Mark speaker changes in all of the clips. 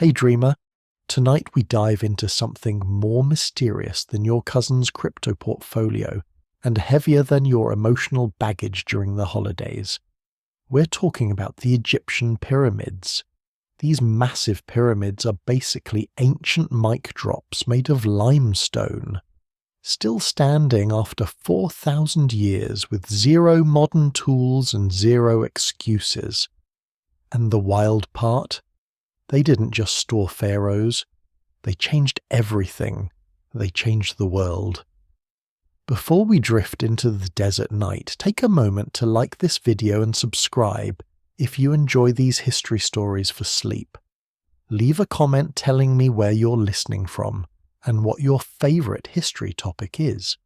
Speaker 1: Hey dreamer, tonight we dive into something more mysterious than your cousin's crypto portfolio and heavier than your emotional baggage during the holidays. We're talking about the Egyptian pyramids. These massive pyramids are basically ancient mic drops made of limestone, still standing after 4,000 years with zero modern tools and zero excuses. And the wild part? They didn't just store pharaohs, they changed everything. They changed the world. Before we drift into the desert night, take a moment to like this video and subscribe if you enjoy these history stories for sleep. Leave a comment telling me where you're listening from and what your favourite history topic is.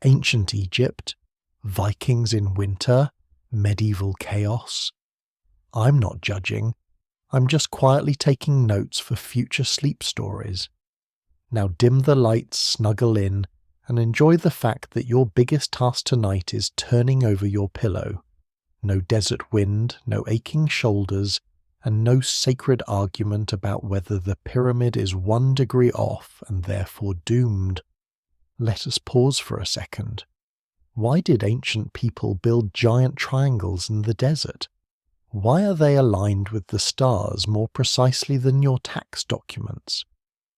Speaker 1: Ancient Egypt, Vikings in winter, medieval chaos. I'm not judging. I'm just quietly taking notes for future sleep stories. Now dim the lights, snuggle in, and enjoy the fact that your biggest task tonight is turning over your pillow. No desert wind, no aching shoulders, and no sacred argument about whether the pyramid is 1 degree off and therefore doomed. Let us pause for a second. Why did ancient people build giant triangles in the desert? Why are they aligned with the stars more precisely than your tax documents?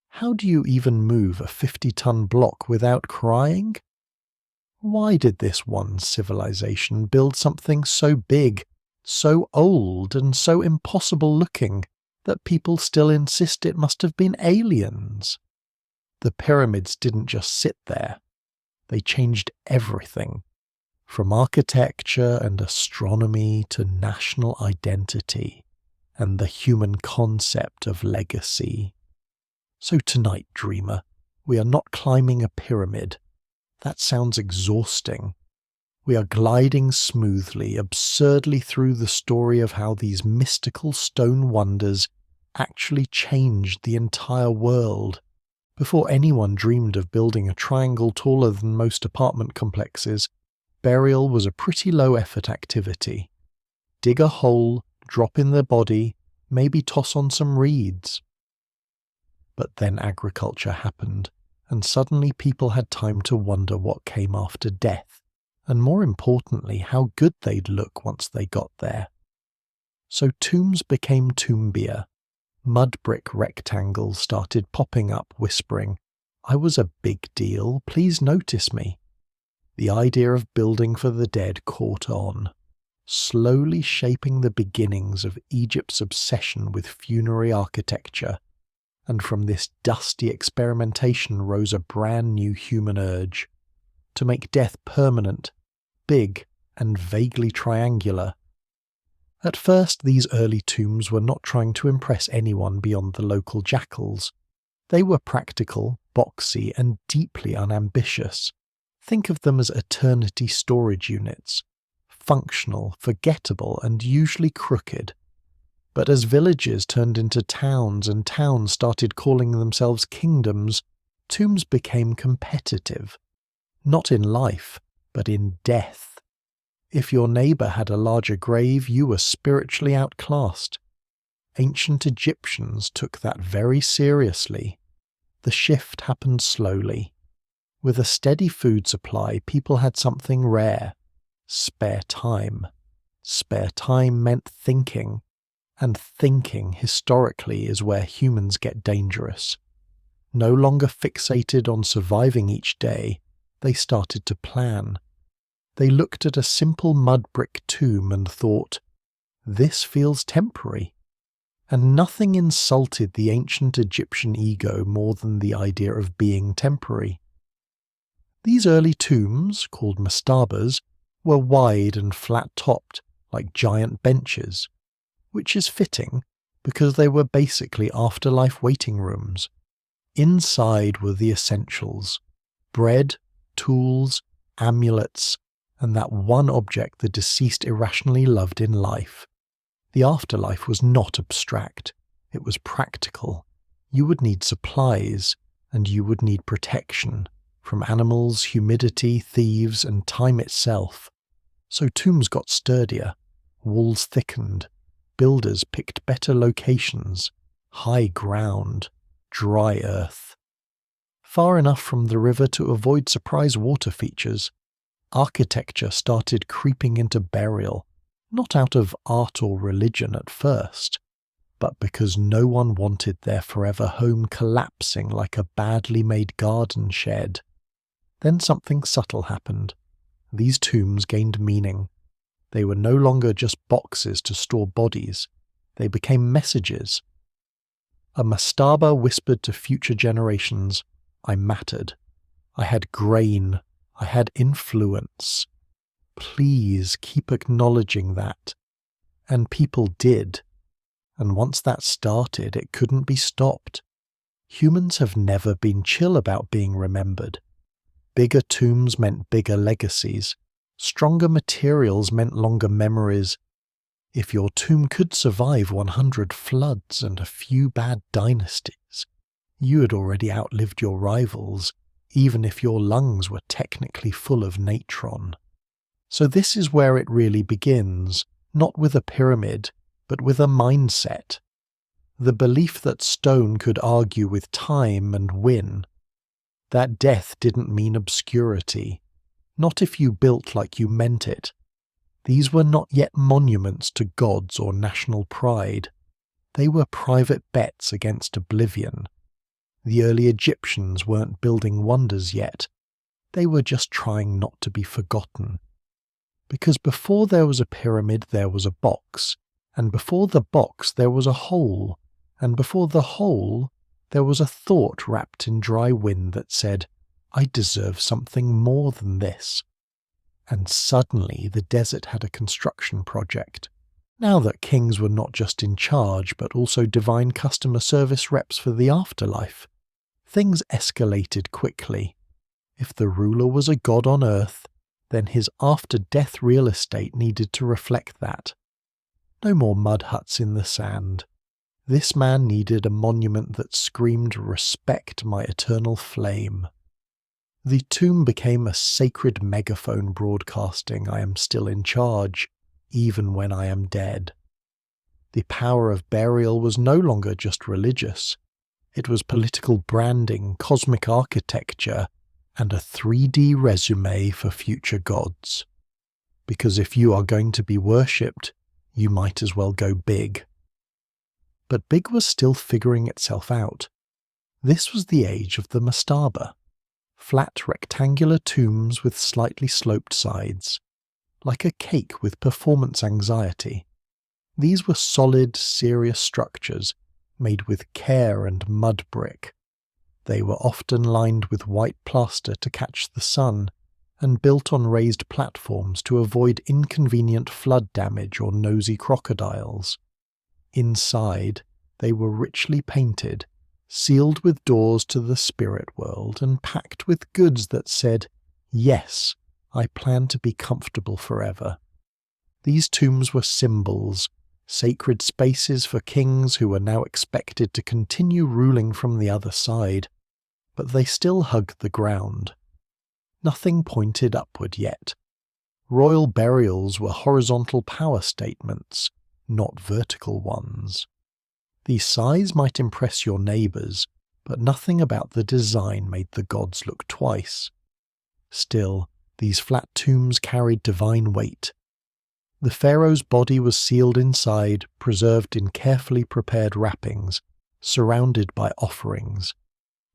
Speaker 1: How do you even move a 50-ton block without crying? Why did this one civilization build something so big, so old, and so impossible looking that people still insist it must have been aliens? The pyramids didn't just sit there. They changed everything, from architecture and astronomy to national identity and the human concept of legacy. So tonight, dreamer, we are not climbing a pyramid. That sounds exhausting. We are gliding smoothly, absurdly through the story of how these mystical stone wonders actually changed the entire world. Before anyone dreamed of building a triangle taller than most apartment complexes, burial was a pretty low-effort activity. Dig a hole, drop in the body, maybe toss on some reeds. But then agriculture happened, and suddenly people had time to wonder what came after death, and more importantly, how good they'd look once they got there. So tombs became toumbia. Mud brick rectangles started popping up, whispering, "I was a big deal, please notice me." The idea of building for the dead caught on, slowly shaping the beginnings of Egypt's obsession with funerary architecture. And from this dusty experimentation rose a brand new human urge to make death permanent, big, and vaguely triangular. At first, these early tombs were not trying to impress anyone beyond the local jackals. They were practical, boxy, and deeply unambitious. Think of them as eternity storage units, functional, forgettable, and usually crooked. But as villages turned into towns and towns started calling themselves kingdoms, tombs became competitive. Not in life, but in death. If your neighbour had a larger grave, you were spiritually outclassed. Ancient Egyptians took that very seriously. The shift happened slowly. With a steady food supply, people had something rare: spare time. Spare time meant thinking. And thinking, historically, is where humans get dangerous. No longer fixated on surviving each day, they started to plan. They looked at a simple mud brick tomb and thought, "This feels temporary." And nothing insulted the ancient Egyptian ego more than the idea of being temporary. These early tombs, called mastabas, were wide and flat-topped, like giant benches, which is fitting because they were basically afterlife waiting rooms. Inside were the essentials: bread, tools, amulets, and that one object the deceased irrationally loved in life. The afterlife was not abstract, it was practical. You would need supplies, and you would need protection from animals, humidity, thieves, and time itself. So tombs got sturdier, walls thickened, builders picked better locations, high ground, dry earth. Far enough from the river to avoid surprise water features, architecture started creeping into burial, not out of art or religion at first, but because no one wanted their forever home collapsing like a badly made garden shed. Then something subtle happened. These tombs gained meaning. They were no longer just boxes to store bodies. They became messages. A mastaba whispered to future generations, I mattered. I had grain. I had influence. Please keep acknowledging that. And people did. And once that started, it couldn't be stopped. Humans have never been chill about being remembered. Bigger tombs meant bigger legacies. Stronger materials meant longer memories. If your tomb could survive 100 floods and a few bad dynasties, you had already outlived your rivals, even if your lungs were technically full of natron. So this is where it really begins, not with a pyramid, but with a mindset. The belief that stone could argue with time and win. That death didn't mean obscurity, not if you built like you meant it. These were not yet monuments to gods or national pride. They were private bets against oblivion. The early Egyptians weren't building wonders yet. They were just trying not to be forgotten. Because before there was a pyramid, there was a box, and before the box there was a hole, and before the hole there was a thought wrapped in dry wind that said, I deserve something more than this. And suddenly the desert had a construction project. Now that kings were not just in charge, but also divine customer service reps for the afterlife, things escalated quickly. If the ruler was a god on earth, then his after-death real estate needed to reflect that. No more mud huts in the sand. This man needed a monument that screamed, respect my eternal flame. The tomb became a sacred megaphone broadcasting, I am still in charge, even when I am dead. The power of burial was no longer just religious. It was political branding, cosmic architecture, and a 3D resume for future gods. Because if you are going to be worshipped, you might as well go big. But big was still figuring itself out. This was the age of the mastaba. Flat rectangular tombs with slightly sloped sides, like a cake with performance anxiety. These were solid, serious structures, made with care and mud brick. They were often lined with white plaster to catch the sun, and built on raised platforms to avoid inconvenient flood damage or nosy crocodiles. Inside, they were richly painted, sealed with doors to the spirit world, and packed with goods that said, yes, I plan to be comfortable forever. These tombs were symbols, sacred spaces for kings who were now expected to continue ruling from the other side, but they still hugged the ground. Nothing pointed upward yet. Royal burials were horizontal power statements, not vertical ones. The size might impress your neighbours, but nothing about the design made the gods look twice. Still, these flat tombs carried divine weight. The pharaoh's body was sealed inside, preserved in carefully prepared wrappings, surrounded by offerings.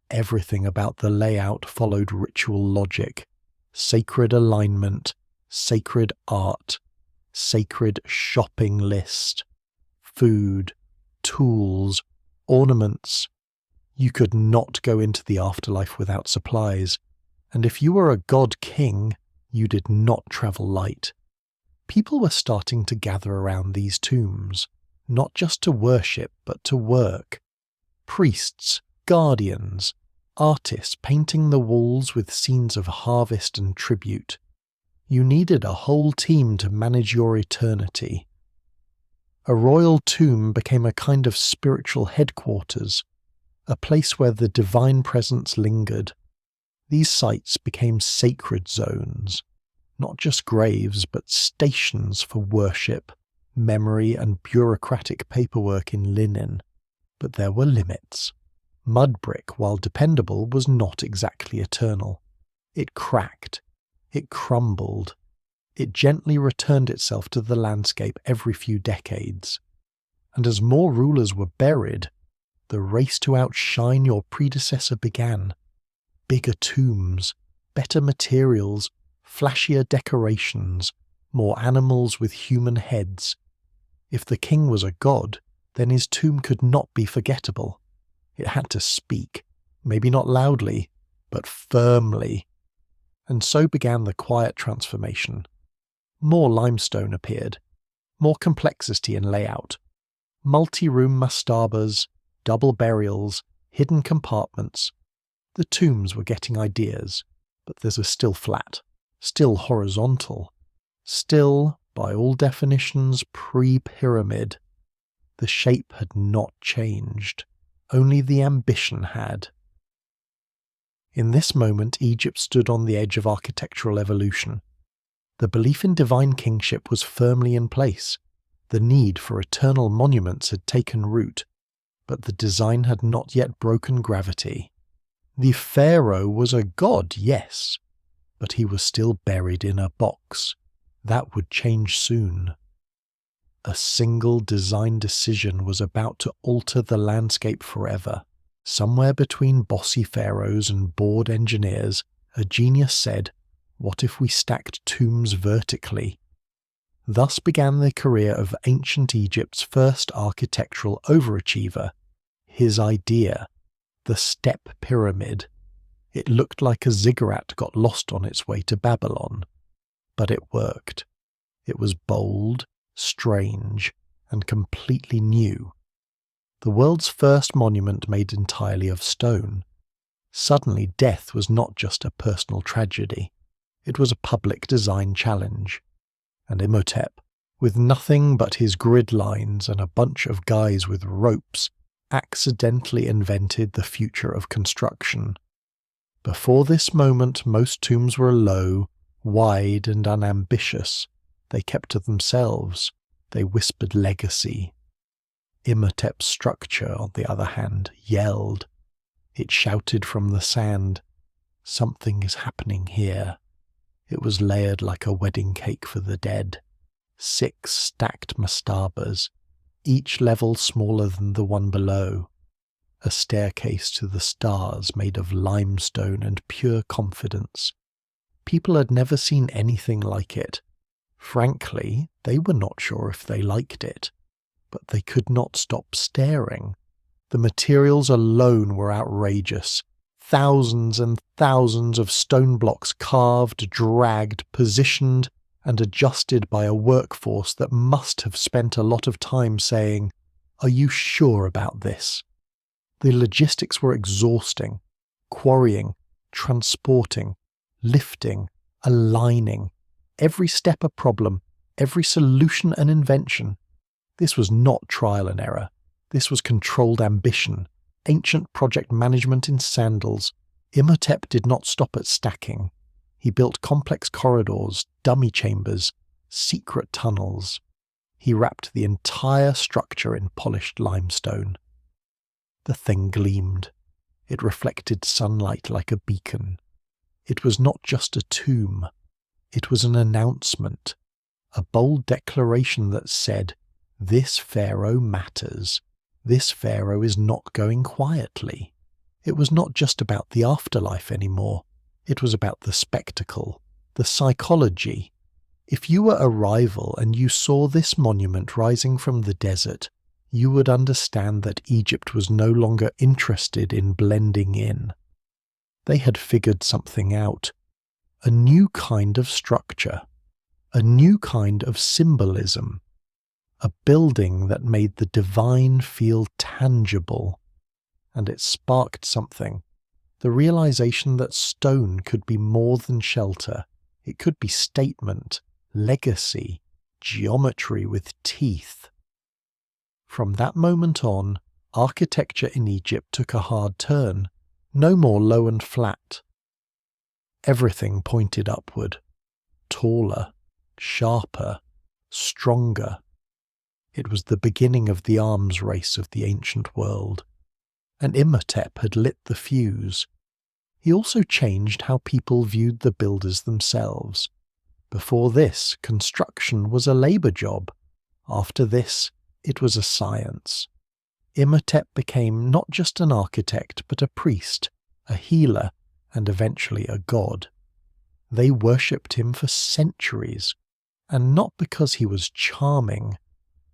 Speaker 1: Everything about the layout followed ritual logic, sacred alignment, sacred art, sacred shopping list, food, tools, ornaments. You could not go into the afterlife without supplies, and if you were a god king, you did not travel light. People were starting to gather around these tombs, not just to worship, but to work. Priests, guardians, artists painting the walls with scenes of harvest and tribute. You needed a whole team to manage your eternity. A royal tomb became a kind of spiritual headquarters, a place where the divine presence lingered. These sites became sacred zones, not just graves, but stations for worship, memory, and bureaucratic paperwork in linen. But there were limits. Mud brick, while dependable, was not exactly eternal. It cracked. It crumbled. It gently returned itself to the landscape every few decades. And as more rulers were buried, the race to outshine your predecessor began. Bigger tombs, better materials, flashier decorations, more animals with human heads. If the king was a god, then his tomb could not be forgettable. It had to speak, maybe not loudly, but firmly. And so began the quiet transformation. More limestone appeared, more complexity in layout, multi-room mastabas, double burials, hidden compartments. The tombs were getting ideas, but theirs were still flat, still horizontal, still, by all definitions, pre-pyramid. The shape had not changed, only the ambition had. In this moment, Egypt stood on the edge of architectural evolution. The belief in divine kingship was firmly in place. The need for eternal monuments had taken root, but the design had not yet broken gravity. The pharaoh was a god, yes, but he was still buried in a box. That would change soon. A single design decision was about to alter the landscape forever. Somewhere between bossy pharaohs and bored engineers, a genius said, "What if we stacked tombs vertically?" Thus began the career of ancient Egypt's first architectural overachiever. His idea, the step pyramid. It looked like a ziggurat got lost on its way to Babylon. But it worked. It was bold, strange, and completely new. The world's first monument made entirely of stone. Suddenly, death was not just a personal tragedy. It was a public design challenge. And Imhotep, with nothing but his grid lines and a bunch of guys with ropes, accidentally invented the future of construction. Before this moment, most tombs were low, wide, and unambitious. They kept to themselves. They whispered legacy. Imhotep's structure, on the other hand, yelled. It shouted from the sand, "Something is happening here." It was layered like a wedding cake for the dead. 6 stacked mastabas, each level smaller than the one below. A staircase to the stars made of limestone and pure confidence. People had never seen anything like it. Frankly, they were not sure if they liked it. But they could not stop staring. The materials alone were outrageous. Thousands and thousands of stone blocks carved, dragged, positioned, and adjusted by a workforce that must have spent a lot of time saying, "Are you sure about this?" The logistics were exhausting. Quarrying, transporting, lifting, aligning. Every step a problem, every solution an invention. This was not trial and error. This was controlled ambition, ancient project management in sandals. Imhotep did not stop at stacking. He built complex corridors, dummy chambers, secret tunnels. He wrapped the entire structure in polished limestone. The thing gleamed. It reflected sunlight like a beacon. It was not just a tomb. It was an announcement, a bold declaration that said, "This pharaoh matters. This pharaoh is not going quietly." It was not just about the afterlife anymore. It was about the spectacle, the psychology. If you were a rival and you saw this monument rising from the desert, you would understand that Egypt was no longer interested in blending in. They had figured something out. A new kind of structure. A new kind of symbolism. A building that made the divine feel tangible. And it sparked something. The realization that stone could be more than shelter. It could be statement, legacy, geometry with teeth. From that moment on, architecture in Egypt took a hard turn. No more low and flat. Everything pointed upward. Taller, sharper, stronger. It was the beginning of the arms race of the ancient world, and Imhotep had lit the fuse. He also changed how people viewed the builders themselves. Before this, construction was a labour job. After this, it was a science. Imhotep became not just an architect, but a priest, a healer, and eventually a god. They worshipped him for centuries, and not because he was charming,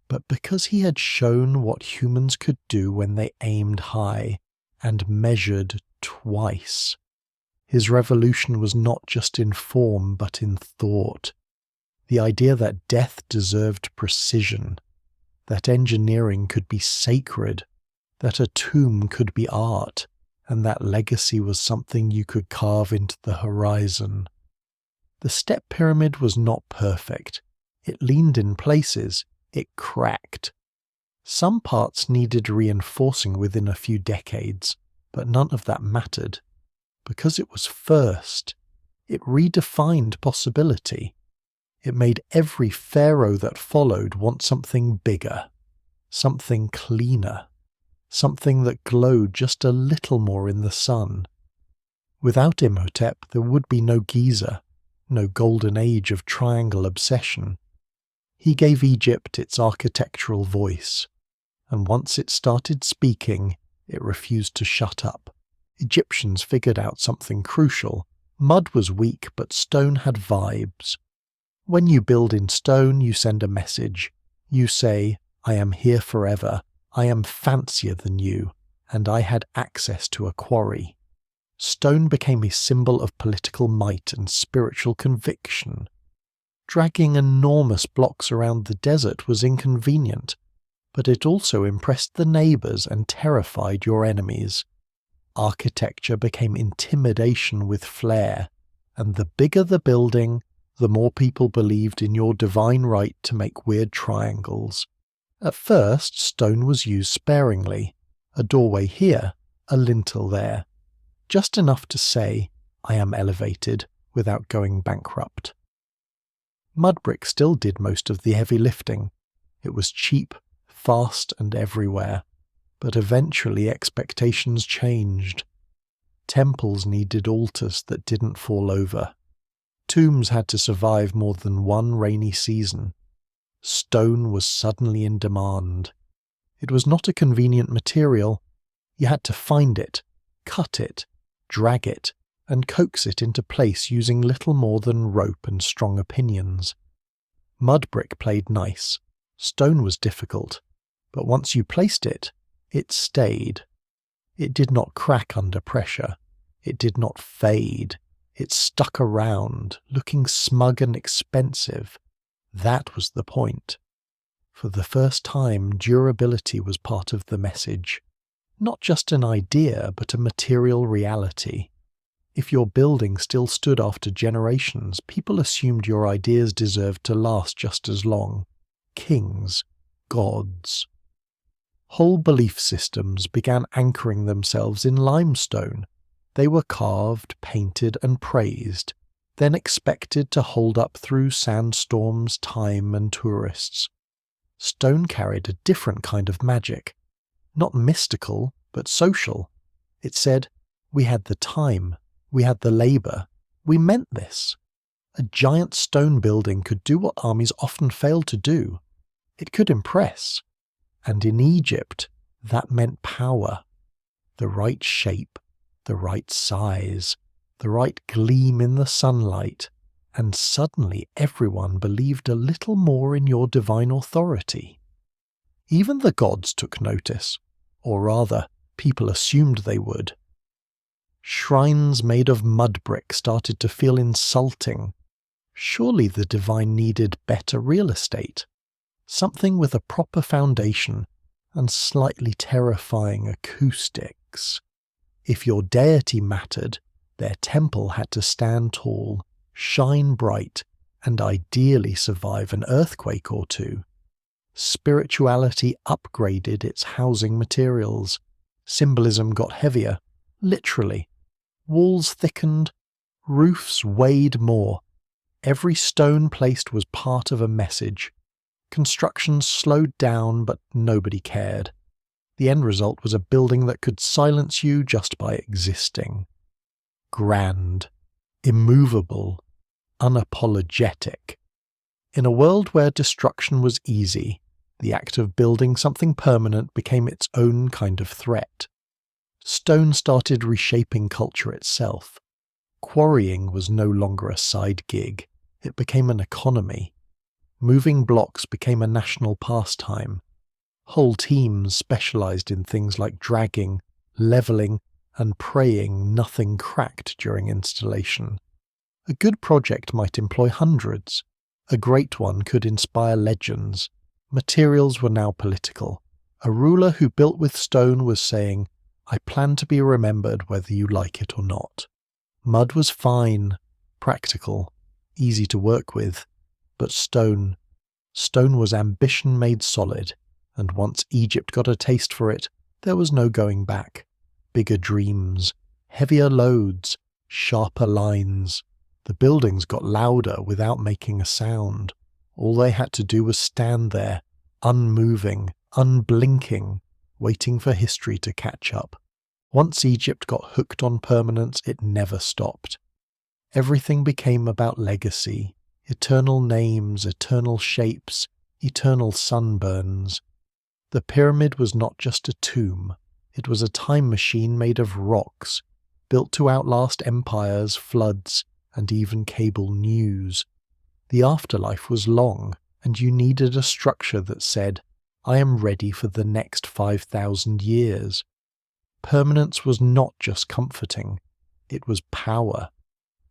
Speaker 1: but because he had shown what humans could do when they aimed high and measured twice. His revolution was not just in form, but in thought. The idea that death deserved precision, that engineering could be sacred, that a tomb could be art, and that legacy was something you could carve into the horizon. The step pyramid was not perfect. It leaned in places. It cracked. Some parts needed reinforcing within a few decades, but none of that mattered. Because it was first, it redefined possibility. It made every pharaoh that followed want something bigger, something cleaner, something that glowed just a little more in the sun. Without Imhotep, there would be no Giza, no golden age of triangle obsession. He gave Egypt its architectural voice, and once it started speaking, it refused to shut up. Egyptians figured out something crucial. Mud was weak, but stone had vibes. When you build in stone, you send a message. You say, I am here forever, I am fancier than you, and I had access to a quarry. Stone became a symbol of political might and spiritual conviction. Dragging enormous blocks around the desert was inconvenient, but it also impressed the neighbours and terrified your enemies. Architecture became intimidation with flair, and the bigger the building, the more people believed in your divine right to make weird triangles. At first, stone was used sparingly, a doorway here, a lintel there, just enough to say, I am elevated, without going bankrupt. Mud brick still did most of the heavy lifting. It was cheap, fast, and everywhere. But eventually expectations changed. Temples needed altars that didn't fall over. Tombs had to survive more than one rainy season. Stone was suddenly in demand. It was not a convenient material. You had to find it, cut it, drag it, and coax it into place using little more than rope and strong opinions. Mud brick played nice. Stone was difficult. But once you placed it, it stayed. It did not crack under pressure. It did not fade. It stuck around, looking smug and expensive. That was the point. For the first time, durability was part of the message. Not just an idea, but a material reality. If your building still stood after generations, people assumed your ideas deserved to last just as long. Kings, gods. Whole belief systems began anchoring themselves in limestone. They were carved, painted, and praised, then expected to hold up through sandstorms, time, and tourists. Stone carried a different kind of magic. Not mystical, but social. It said, we had the time, we had the labour, we meant this. A giant stone building could do what armies often failed to do. It could impress. And in Egypt, that meant power. The right shape, the right size, the right gleam in the sunlight, and suddenly everyone believed a little more in your divine authority. Even the gods took notice, or rather, people assumed they would. Shrines made of mud brick started to feel insulting. Surely the divine needed better real estate. Something with a proper foundation and slightly terrifying acoustics. If your deity mattered, their temple had to stand tall, shine bright, and ideally survive an earthquake or two. Spirituality upgraded its housing materials. Symbolism got heavier, literally. Walls thickened, roofs weighed more. Every stone placed was part of a message. Construction slowed down, but nobody cared. The end result was a building that could silence you just by existing. Grand, immovable, unapologetic. In a world where destruction was easy, the act of building something permanent became its own kind of threat. Stone started reshaping culture itself. Quarrying was no longer a side gig, it became an economy. Moving blocks became a national pastime. Whole teams specialised in things like dragging, levelling, and praying nothing cracked during installation. A good project might employ hundreds. A great one could inspire legends. Materials were now political. A ruler who built with stone was saying, "I plan to be remembered whether you like it or not." Mud was fine, practical, easy to work with, but stone was ambition made solid, and once Egypt got a taste for it, there was no going back. Bigger dreams, heavier loads, sharper lines. The buildings got louder without making a sound. All they had to do was stand there, unmoving, unblinking, waiting for history to catch up. Once Egypt got hooked on permanence, it never stopped. Everything became about legacy, eternal names, eternal shapes, eternal sunburns. The pyramid was not just a tomb, it was a time machine made of rocks, built to outlast empires, floods, and even cable news. The afterlife was long, and you needed a structure that said, "I am ready for the next 5,000 years." Permanence was not just comforting, it was power.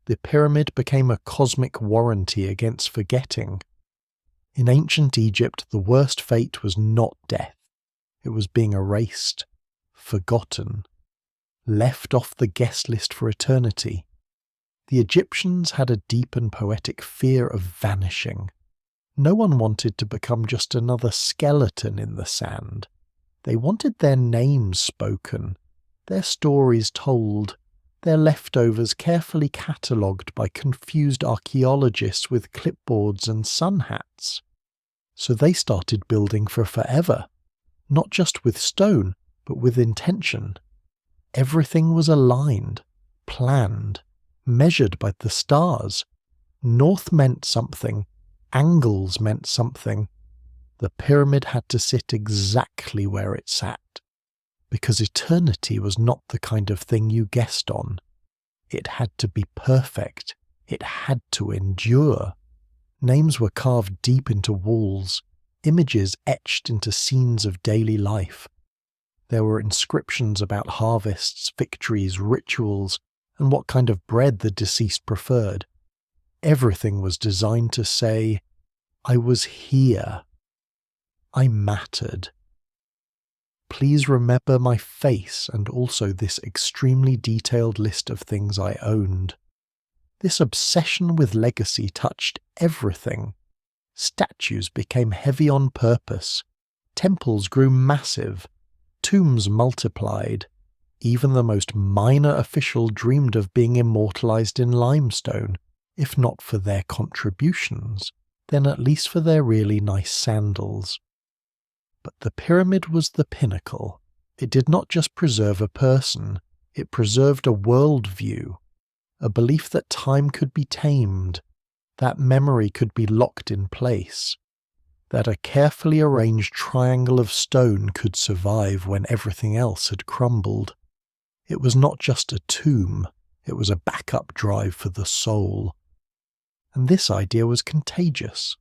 Speaker 1: The pyramid became a cosmic warranty against forgetting. In ancient Egypt, the worst fate was not death. It was being erased, forgotten, left off the guest list for eternity. The Egyptians had a deep and poetic fear of vanishing. No one wanted to become just another skeleton in the sand. They wanted their names spoken, their stories told, their leftovers carefully catalogued by confused archaeologists with clipboards and sun hats. So they started building for forever, not just with stone, but with intention. Everything was aligned, planned, measured by the stars. North meant something, angles meant something. The pyramid had to sit exactly where it sat, because eternity was not the kind of thing you guessed on. It had to be perfect. It had to endure. Names were carved deep into walls, images etched into scenes of daily life. There were inscriptions about harvests, victories, rituals, and what kind of bread the deceased preferred. Everything was designed to say, "I was here. I mattered. Please remember my face and also this extremely detailed list of things I owned." This obsession with legacy touched everything. Statues became heavy on purpose. Temples grew massive. Tombs multiplied. Even the most minor official dreamed of being immortalized in limestone, if not for their contributions, then at least for their really nice sandals. But the pyramid was the pinnacle. It did not just preserve a person, it preserved a worldview, a belief that time could be tamed, that memory could be locked in place, that a carefully arranged triangle of stone could survive when everything else had crumbled. It was not just a tomb, it was a backup drive for the soul. And this idea was contagious.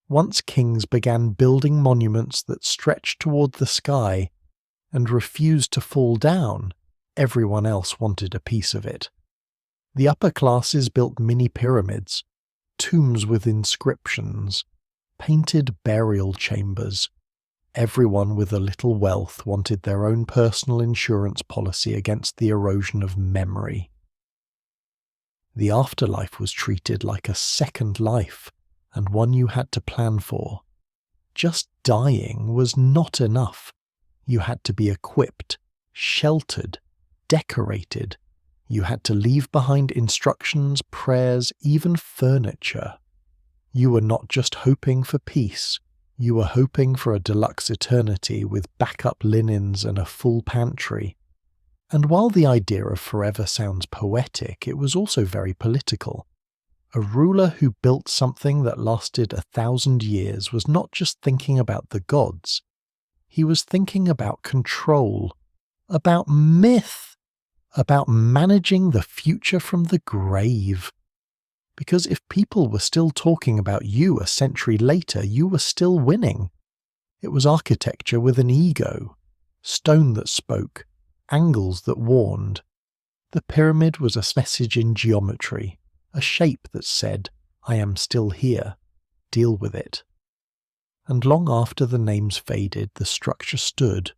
Speaker 1: Once kings began building monuments that stretched toward the sky and refused to fall down, everyone else wanted a piece of it. The upper classes built mini-pyramids, tombs with inscriptions, painted burial chambers. Everyone with a little wealth wanted their own personal insurance policy against the erosion of memory. The afterlife was treated like a second life, and one you had to plan for. Just dying was not enough. You had to be equipped, sheltered, decorated. You had to leave behind instructions, prayers, even furniture. You were not just hoping for peace, you were hoping for a deluxe eternity with backup linens and a full pantry. And while the idea of forever sounds poetic, it was also very political. A ruler who built something that lasted 1,000 years was not just thinking about the gods. He was thinking about control, about myth, about managing the future from the grave. Because if people were still talking about you a century later, you were still winning. It was architecture with an ego, stone that spoke, angles that warned. The pyramid was a message in geometry, a shape that said, I am still here, deal with it. And long after the names faded, the structure stood,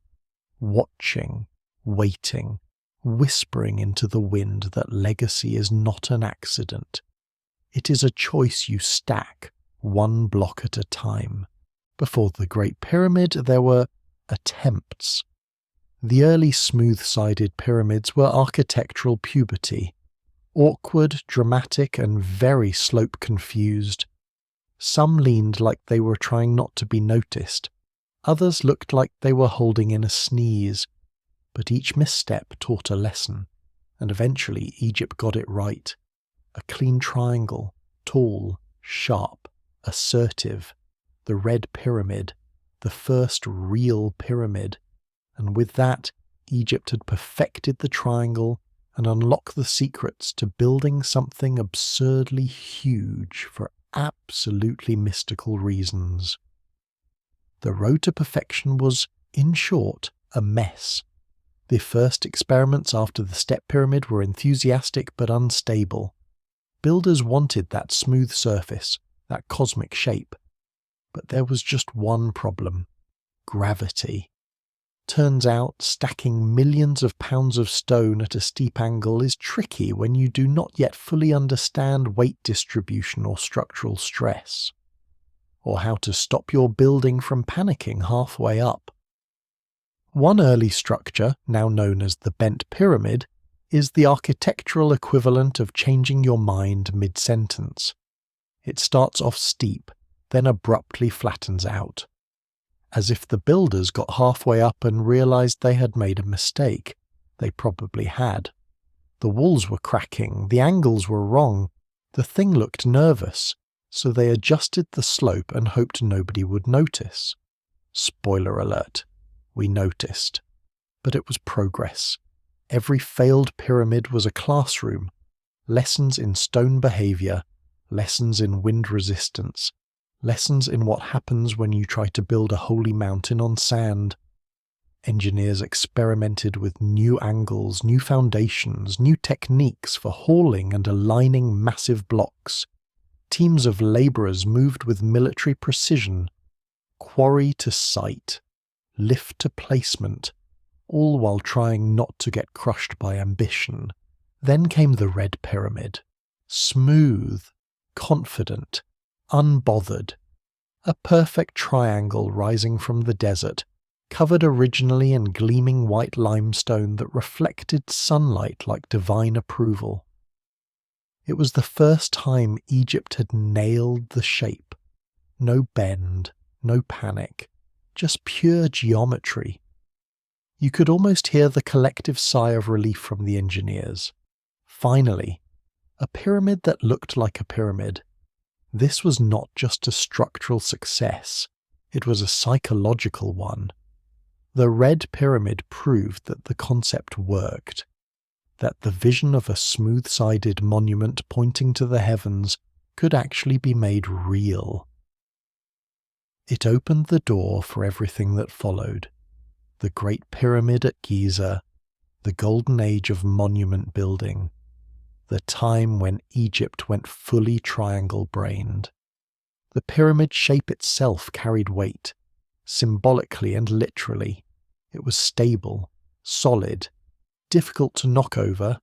Speaker 1: watching, waiting, whispering into the wind that legacy is not an accident. It is a choice you stack, one block at a time. Before the Great Pyramid, there were attempts. The early smooth-sided pyramids were architectural puberty, awkward, dramatic, and very slope-confused. Some leaned like they were trying not to be noticed. Others looked like they were holding in a sneeze. But each misstep taught a lesson, and eventually Egypt got it right. A clean triangle, tall, sharp, assertive, the Red Pyramid, the first real pyramid, and with that, Egypt had perfected the triangle and unlocked the secrets to building something absurdly huge for absolutely mystical reasons. The road to perfection was, in short, a mess. The first experiments after the step pyramid were enthusiastic but unstable. Builders wanted that smooth surface, that cosmic shape. But there was just one problem: gravity. Turns out, stacking millions of pounds of stone at a steep angle is tricky when you do not yet fully understand weight distribution or structural stress, or how to stop your building from panicking halfway up. One early structure, now known as the bent pyramid, is the architectural equivalent of changing your mind mid-sentence. It starts off steep, then abruptly flattens out. As if the builders got halfway up and realized they had made a mistake. They probably had. The walls were cracking, the angles were wrong, the thing looked nervous, so they adjusted the slope and hoped nobody would notice. Spoiler alert, we noticed. But it was progress. Every failed pyramid was a classroom. Lessons in stone behavior, lessons in wind resistance, lessons in what happens when you try to build a holy mountain on sand. Engineers experimented with new angles, new foundations, new techniques for hauling and aligning massive blocks. Teams of labourers moved with military precision, quarry to site, lift to placement, all while trying not to get crushed by ambition. Then came the Red Pyramid. Smooth, confident, unbothered. A perfect triangle rising from the desert, covered originally in gleaming white limestone that reflected sunlight like divine approval. It was the first time Egypt had nailed the shape. No bend, no panic, just pure geometry. You could almost hear the collective sigh of relief from the engineers. Finally, a pyramid that looked like a pyramid. This was not just a structural success, it was a psychological one. The Red Pyramid proved that the concept worked, that the vision of a smooth-sided monument pointing to the heavens could actually be made real. It opened the door for everything that followed. The Great Pyramid at Giza, the golden age of monument building, the time when Egypt went fully triangle-brained. The pyramid shape itself carried weight, symbolically and literally. It was stable, solid, difficult to knock over.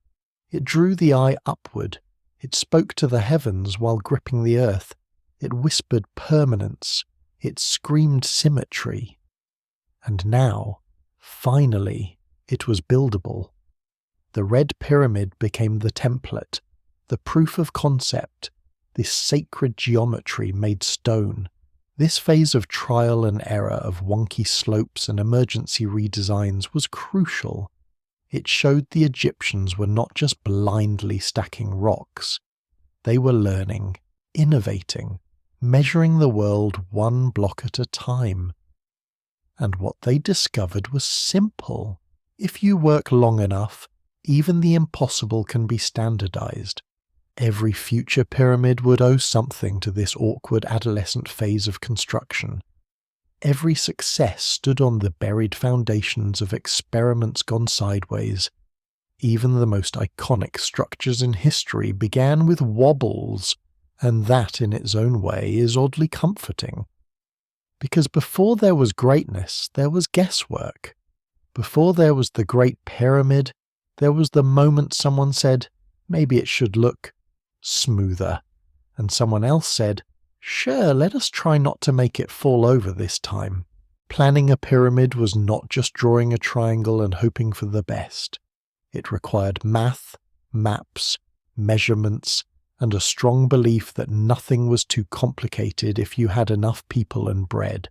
Speaker 1: It drew the eye upward. It spoke to the heavens while gripping the earth. It whispered permanence. It screamed symmetry. And now, finally, it was buildable. The Red Pyramid became the template, the proof of concept, this sacred geometry made stone. This phase of trial and error of wonky slopes and emergency redesigns was crucial. It showed the Egyptians were not just blindly stacking rocks. They were learning, innovating, measuring the world one block at a time. And what they discovered was simple. If you work long enough, even the impossible can be standardized. Every future pyramid would owe something to this awkward adolescent phase of construction. Every success stood on the buried foundations of experiments gone sideways. Even the most iconic structures in history began with wobbles, and that in its own way is oddly comforting. Because before there was greatness, there was guesswork. Before there was the Great Pyramid, there was the moment someone said, maybe it should look smoother, and someone else said, sure, let us try not to make it fall over this time. Planning a pyramid was not just drawing a triangle and hoping for the best. It required math, maps, measurements, and a strong belief that nothing was too complicated if you had enough people and bread.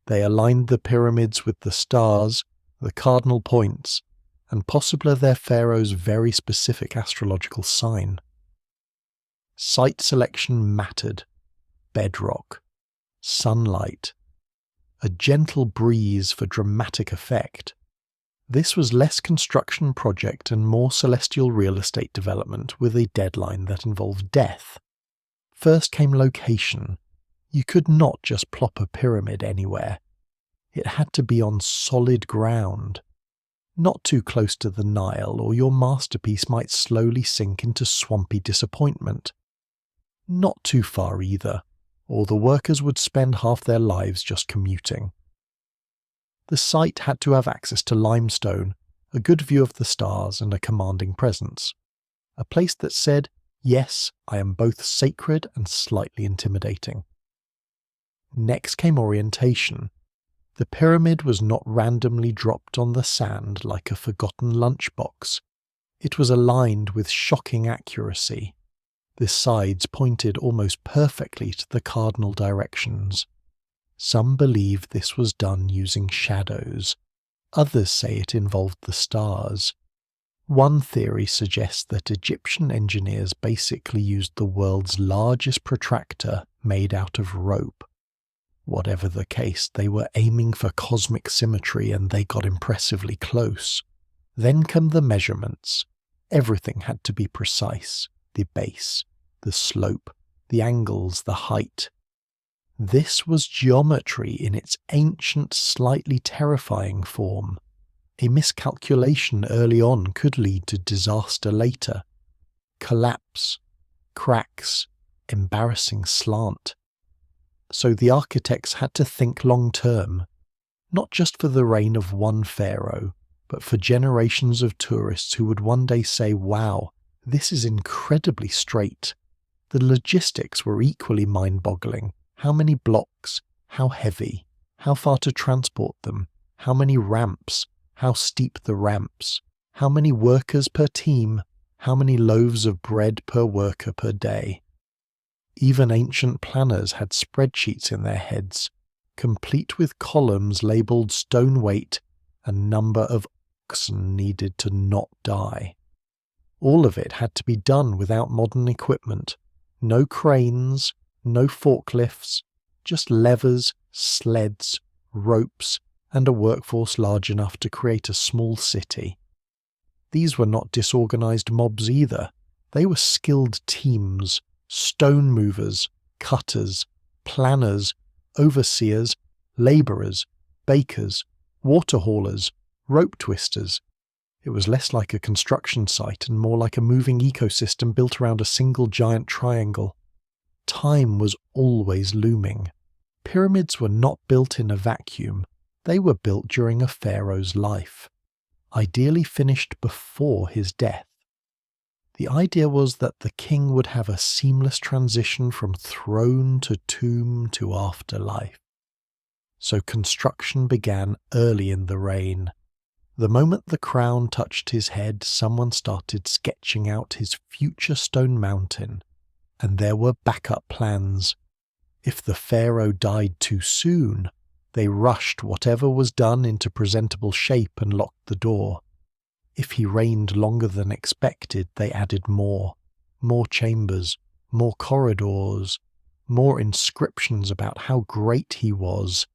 Speaker 1: They aligned the pyramids with the stars, the cardinal points, and possibly their pharaoh's very specific astrological sign. Site selection mattered. Bedrock, sunlight, a gentle breeze for dramatic effect. This was less construction project and more celestial real estate development with a deadline that involved death. First came location. You could not just plop a pyramid anywhere. It had to be on solid ground. Not too close to the Nile, or your masterpiece might slowly sink into swampy disappointment. Not too far either, or the workers would spend half their lives just commuting. The site had to have access to limestone, a good view of the stars, and a commanding presence. A place that said, yes, I am both sacred and slightly intimidating. Next came orientation. The pyramid was not randomly dropped on the sand like a forgotten lunchbox. It was aligned with shocking accuracy. The sides pointed almost perfectly to the cardinal directions. Some believe this was done using shadows. Others say it involved the stars. One theory suggests that Egyptian engineers basically used the world's largest protractor made out of rope. Whatever the case, they were aiming for cosmic symmetry and they got impressively close. Then come the measurements. Everything had to be precise. The base, the slope, the angles, the height. This was geometry in its ancient, slightly terrifying form. A miscalculation early on could lead to disaster later. Collapse, cracks, embarrassing slant. So the architects had to think long-term, not just for the reign of one pharaoh, but for generations of tourists who would one day say, wow, this is incredibly straight. The logistics were equally mind-boggling. How many blocks? How heavy? How far to transport them? How many ramps? How steep the ramps? How many workers per team? How many loaves of bread per worker per day? Even ancient planners had spreadsheets in their heads, complete with columns labelled stone weight and number of oxen needed to not die. All of it had to be done without modern equipment. No cranes, no forklifts, just levers, sleds, ropes, and a workforce large enough to create a small city. These were not disorganized mobs either. They were skilled teams, stone movers, cutters, planners, overseers, labourers, bakers, water haulers, rope twisters. It was less like a construction site and more like a moving ecosystem built around a single giant triangle. Time was always looming. Pyramids were not built in a vacuum. They were built during a pharaoh's life, ideally finished before his death. The idea was that the king would have a seamless transition from throne to tomb to afterlife. So construction began early in the reign. The moment the crown touched his head, someone started sketching out his future stone mountain. And there were backup plans. If the pharaoh died too soon, they rushed whatever was done into presentable shape and locked the door. If he reigned longer than expected, they added more chambers, more corridors, more inscriptions about how great he was.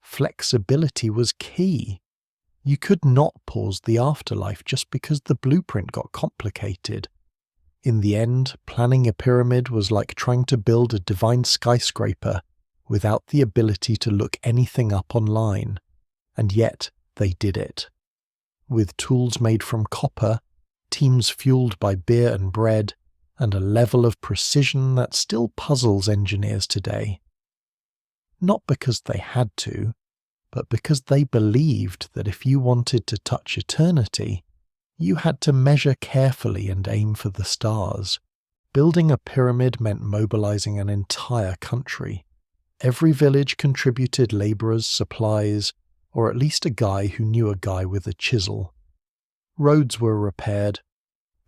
Speaker 1: Flexibility was key. You could not pause the afterlife just because the blueprint got complicated. In the end, planning a pyramid was like trying to build a divine skyscraper without the ability to look anything up online. And yet, they did it. With tools made from copper, teams fueled by beer and bread, and a level of precision that still puzzles engineers today. Not because they had to, but because they believed that if you wanted to touch eternity, you had to measure carefully and aim for the stars. Building a pyramid meant mobilizing an entire country. Every village contributed laborers, supplies, or at least a guy who knew a guy with a chisel. Roads were repaired.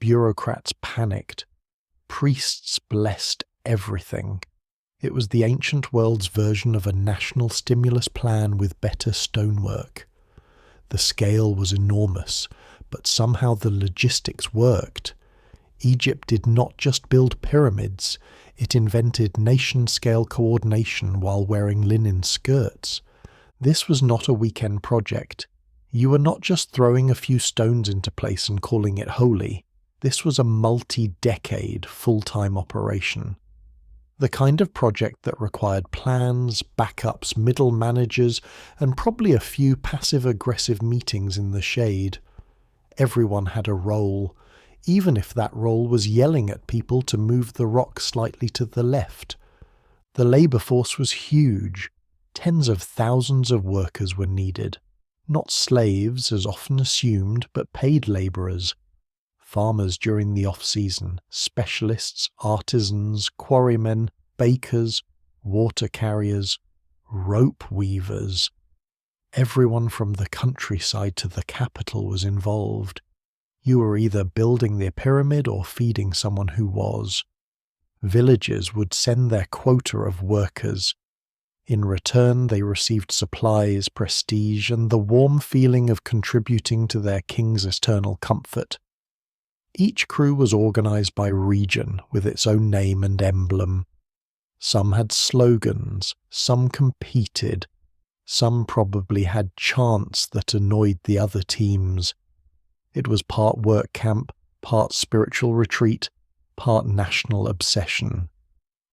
Speaker 1: Bureaucrats panicked. Priests blessed everything. It was the ancient world's version of a national stimulus plan with better stonework. The scale was enormous, but somehow the logistics worked. Egypt did not just build pyramids, it invented nation-scale coordination while wearing linen skirts. This was not a weekend project. You were not just throwing a few stones into place and calling it holy. This was a multi-decade, full-time operation. The kind of project that required plans, backups, middle managers, and probably a few passive-aggressive meetings in the shade. Everyone had a role, even if that role was yelling at people to move the rock slightly to the left. The labour force was huge. Tens of thousands of workers were needed. Not slaves, as often assumed, but paid labourers. Farmers during the off-season, specialists, artisans, quarrymen, bakers, water carriers, rope weavers. Everyone from the countryside to the capital was involved. You were either building the pyramid or feeding someone who was. Villagers would send their quota of workers. In return, they received supplies, prestige, and the warm feeling of contributing to their king's eternal comfort. Each crew was organized by region with its own name and emblem. Some had slogans, some competed, some probably had chants that annoyed the other teams. It was part work camp, part spiritual retreat, part national obsession.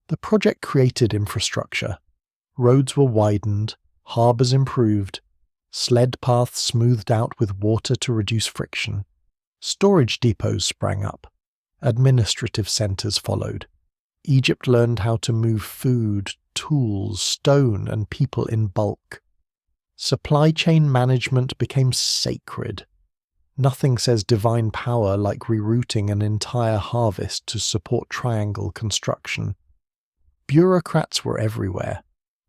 Speaker 1: The project created infrastructure. Roads were widened, harbours improved, sled paths smoothed out with water to reduce friction. Storage depots sprang up. Administrative centres followed. Egypt learned how to move food, tools, stone, and people in bulk. Supply chain management became sacred. Nothing says divine power like rerouting an entire harvest to support triangle construction. Bureaucrats were everywhere,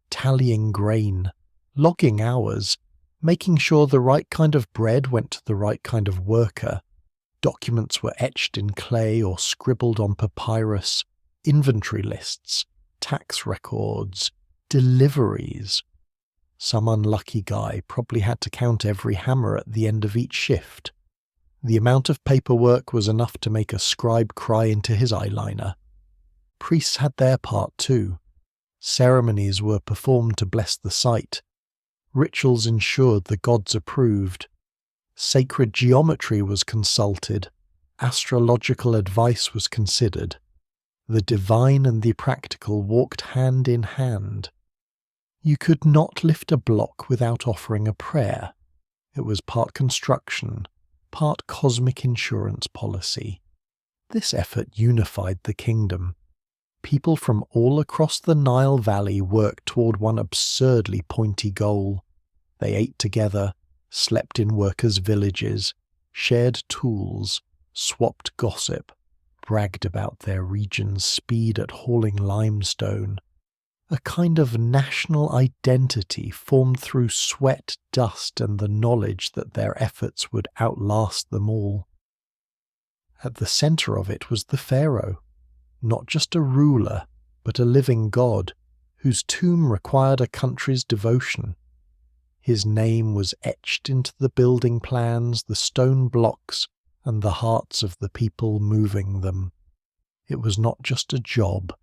Speaker 1: tallying grain, logging hours, making sure the right kind of bread went to the right kind of worker. Documents were etched in clay or scribbled on papyrus, inventory lists, tax records, deliveries. Some unlucky guy probably had to count every hammer at the end of each shift. The amount of paperwork was enough to make a scribe cry into his eyeliner. Priests had their part too. Ceremonies were performed to bless the site. Rituals ensured the gods approved. Sacred geometry was consulted. Astrological advice was considered. The divine and the practical walked hand in hand. You could not lift a block without offering a prayer. It was part construction, part cosmic insurance policy. This effort unified the kingdom. People from all across the Nile Valley worked toward one absurdly pointy goal. They ate together, slept in workers' villages, shared tools, swapped gossip, bragged about their region's speed at hauling limestone. A kind of national identity formed through sweat, dust, and the knowledge that their efforts would outlast them all. At the centre of it was the pharaoh. not just a ruler, but a living god, whose tomb required a country's devotion. His name was etched into the building plans, the stone blocks, and the hearts of the people moving them. It was not just a job,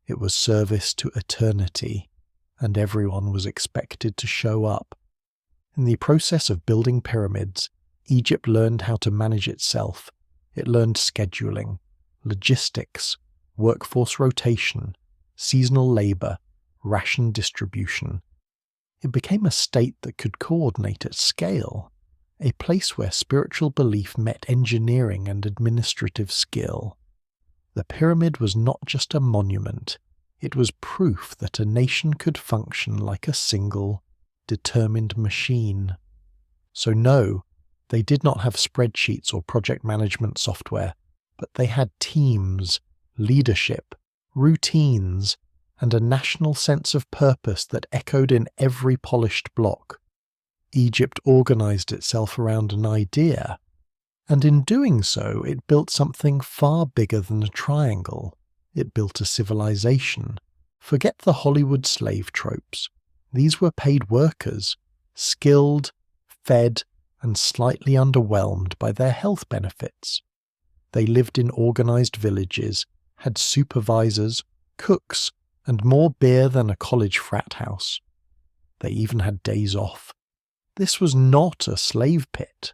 Speaker 1: it was service to eternity, and everyone was expected to show up. In the process of building pyramids, Egypt learned how to manage itself. It learned scheduling, logistics, workforce rotation, seasonal labor, ration distribution. It became a state that could coordinate at scale, a place where spiritual belief met engineering and administrative skill. The pyramid was not just a monument, it was proof that a nation could function like a single, determined machine. So no, they did not have spreadsheets or project management software, but they had teams, leadership, routines, and a national sense of purpose that echoed in every polished block. Egypt organized itself around an idea, and in doing so it built something far bigger than a triangle. It built a civilization. Forget the Hollywood slave tropes. These were paid workers, skilled, fed, and slightly underwhelmed by their health benefits. They lived in organized villages, had supervisors, cooks, and more beer than a college frat house. They even had days off. This was not a slave pit.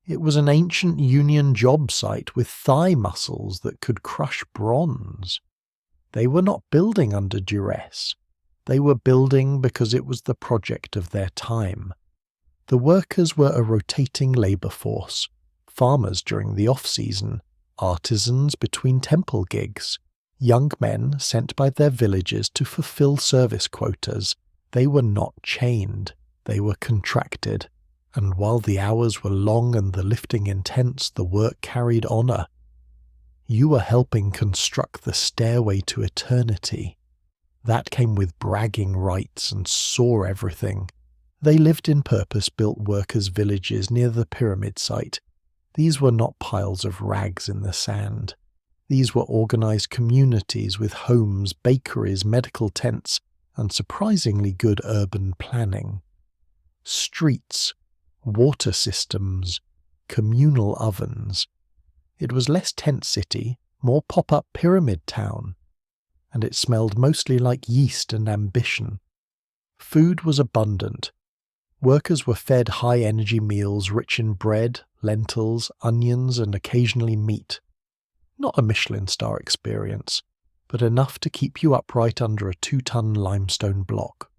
Speaker 1: It was an ancient Union job site with thigh muscles that could crush bronze. They were not building under duress. They were building because it was the project of their time. The workers were a rotating labor force, farmers during the off-season, artisans between temple gigs, young men sent by their villages to fulfill service quotas. They were not chained, they were contracted, and while the hours were long and the lifting intense, the work carried honor. You were helping construct the stairway to eternity. That came with bragging rights and saw everything. They lived in purpose-built workers' villages near the pyramid site. These were not piles of rags in the sand. These were organized communities with homes, bakeries, medical tents, and surprisingly good urban planning. Streets, water systems, communal ovens. It was less tent city, more pop-up pyramid town, and it smelled mostly like yeast and ambition. Food was abundant. Workers were fed high-energy meals rich in bread, lentils, onions, and occasionally meat. Not a Michelin star experience, but enough to keep you upright under a 2-ton limestone block.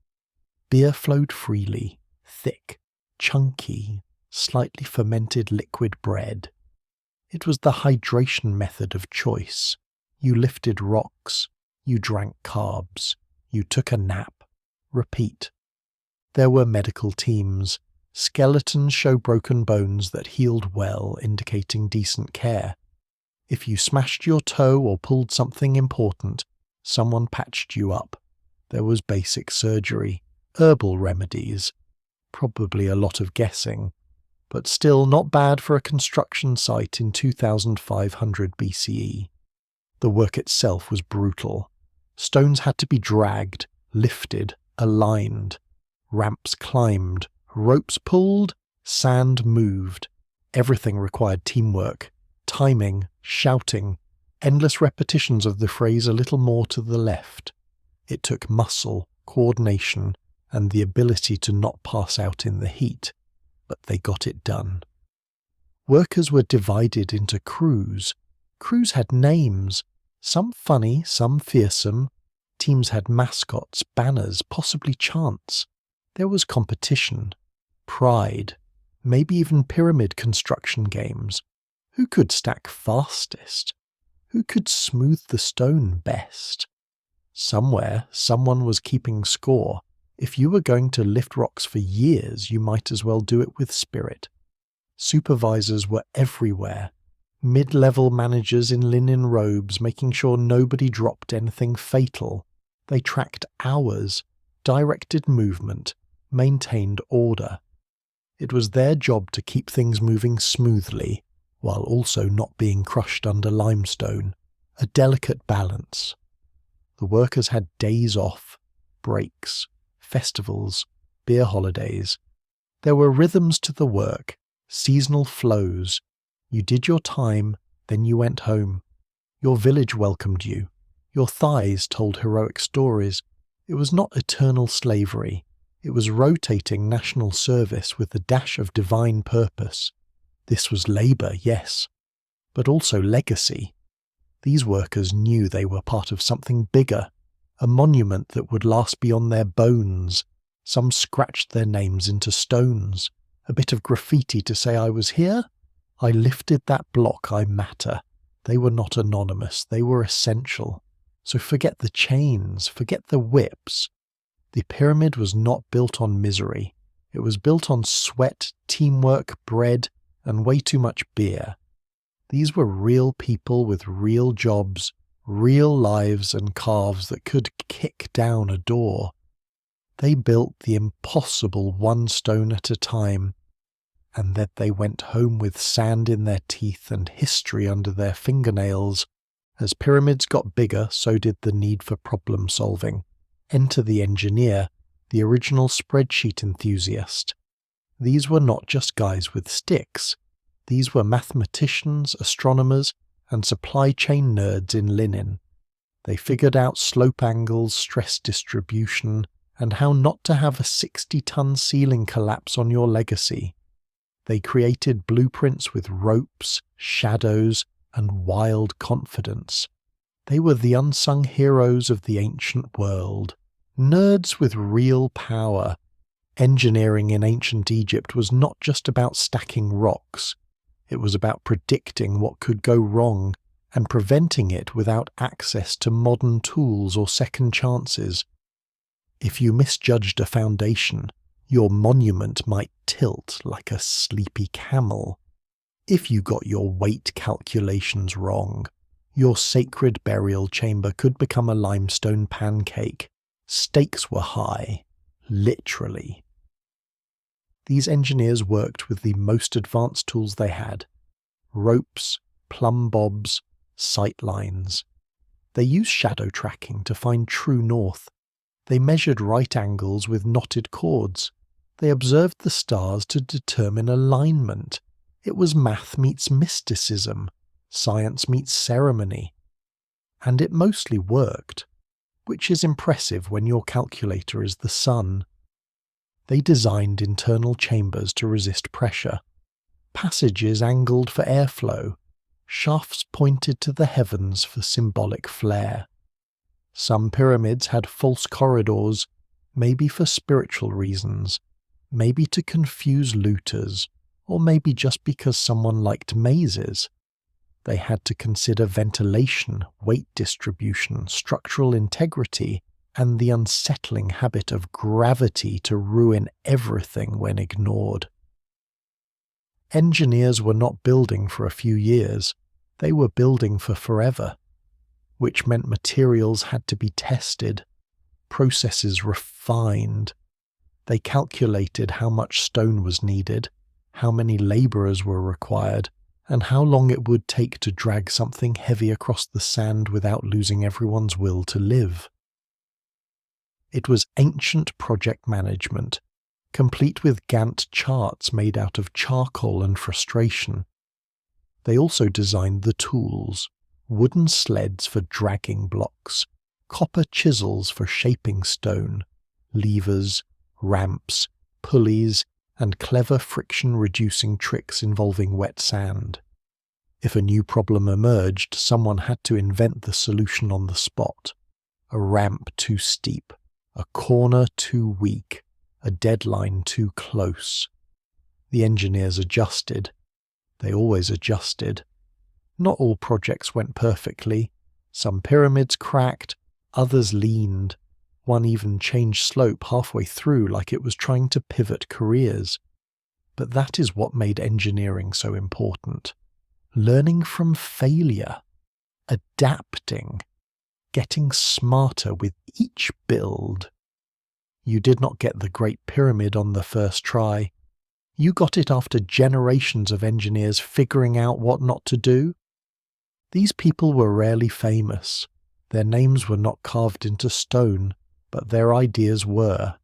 Speaker 1: Beer flowed freely, thick, chunky, slightly fermented liquid bread. It was the hydration method of choice. You lifted rocks, you drank carbs, you took a nap, repeat. There were medical teams. Skeletons show broken bones that healed well, indicating decent care. If you smashed your toe or pulled something important, someone patched you up. There was basic surgery, herbal remedies, probably a lot of guessing, but still not bad for a construction site in 2500 BCE. The work itself was brutal. Stones had to be dragged, lifted, aligned. Ramps climbed, ropes pulled, sand moved. Everything required teamwork, timing, shouting, endless repetitions of the phrase "a little more to the left." It took muscle, coordination, and the ability to not pass out in the heat, but they got it done. Workers were divided into crews. Crews had names, some funny, some fearsome. Teams had mascots, banners, possibly chants. There was competition, pride, maybe even pyramid construction games. Who could stack fastest? Who could smooth the stone best? Somewhere, someone was keeping score. If you were going to lift rocks for years, you might as well do it with spirit. Supervisors were everywhere. Mid-level managers in linen robes, making sure nobody dropped anything fatal. They tracked hours, directed movement, maintained order. It was their job to keep things moving smoothly, while also not being crushed under limestone. A delicate balance. The workers had days off, breaks, festivals, beer holidays. There were rhythms to the work, seasonal flows. You did your time, then you went home. Your village welcomed you. Your thighs told heroic stories. It was not eternal slavery. It was rotating national service with a dash of divine purpose. This was labour, yes, but also legacy. These workers knew they were part of something bigger, a monument that would last beyond their bones. Some scratched their names into stones, a bit of graffiti to say I was here. I lifted that block, I matter. They were not anonymous, they were essential. So forget the chains, forget the whips. The pyramid was not built on misery. It was built on sweat, teamwork, bread, and way too much beer. These were real people with real jobs, real lives and calves that could kick down a door. They built the impossible one stone at a time, and then they went home with sand in their teeth and history under their fingernails. As pyramids got bigger, so did the need for problem solving. Enter the engineer, the original spreadsheet enthusiast. These were not just guys with sticks. These were mathematicians, astronomers, and supply chain nerds in linen. They figured out slope angles, stress distribution, and how not to have a 60-ton ceiling collapse on your legacy. They created blueprints with ropes, shadows, and wild confidence. They were the unsung heroes of the ancient world. Nerds with real power. Engineering in ancient Egypt was not just about stacking rocks. It was about predicting what could go wrong and preventing it without access to modern tools or second chances. If you misjudged a foundation, your monument might tilt like a sleepy camel. If you got your weight calculations wrong, your sacred burial chamber could become a limestone pancake. Stakes were high, literally. These engineers worked with the most advanced tools they had: ropes, plumb bobs, sight lines. They used shadow tracking to find true north. They measured right angles with knotted cords. They observed the stars to determine alignment. It was math meets mysticism, science meets ceremony. And it mostly worked, which is impressive when your calculator is the sun. They designed internal chambers to resist pressure, passages angled for airflow, shafts pointed to the heavens for symbolic flair. Some pyramids had false corridors, maybe for spiritual reasons, maybe to confuse looters, or maybe just because someone liked mazes. They had to consider ventilation, weight distribution, structural integrity, and the unsettling habit of gravity to ruin everything when ignored. Engineers were not building for a few years, they were building for forever, which meant materials had to be tested, processes refined. They calculated how much stone was needed, how many labourers were required, and how long it would take to drag something heavy across the sand without losing everyone's will to live. It was ancient project management, complete with Gantt charts made out of charcoal and frustration. They also designed the tools: wooden sleds for dragging blocks, copper chisels for shaping stone, levers, ramps, pulleys, and clever friction-reducing tricks involving wet sand. If a new problem emerged, someone had to invent the solution on the spot. A ramp too steep, a corner too weak, a deadline too close. The engineers adjusted. They always adjusted. Not all projects went perfectly. Some pyramids cracked, others leaned. One even changed slope halfway through like it was trying to pivot careers. But that is what made engineering so important. Learning from failure, adapting, getting smarter with each build. You did not get the Great Pyramid on the first try. You got it after generations of engineers figuring out what not to do. These people were rarely famous. Their names were not carved into stone, but their ideas were.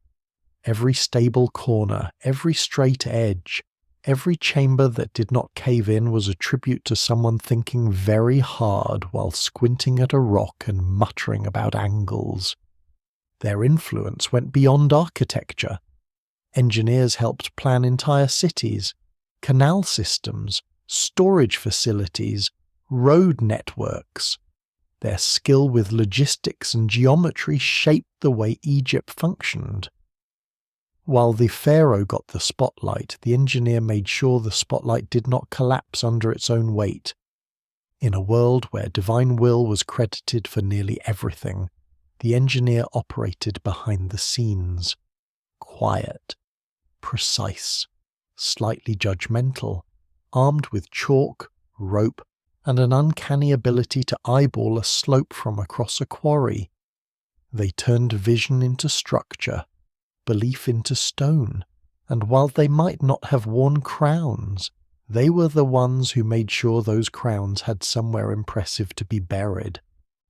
Speaker 1: Every stable corner, every straight edge, every chamber that did not cave in was a tribute to someone thinking very hard while squinting at a rock and muttering about angles. Their influence went beyond architecture. Engineers helped plan entire cities, canal systems, storage facilities, road networks. Their skill with logistics and geometry shaped the way Egypt functioned. While the pharaoh got the spotlight, the engineer made sure the spotlight did not collapse under its own weight. In a world where divine will was credited for nearly everything, the engineer operated behind the scenes. Quiet, precise, slightly judgmental, armed with chalk, rope, and an uncanny ability to eyeball a slope from across a quarry. They turned vision into structure, belief into stone, and while they might not have worn crowns, they were the ones who made sure those crowns had somewhere impressive to be buried.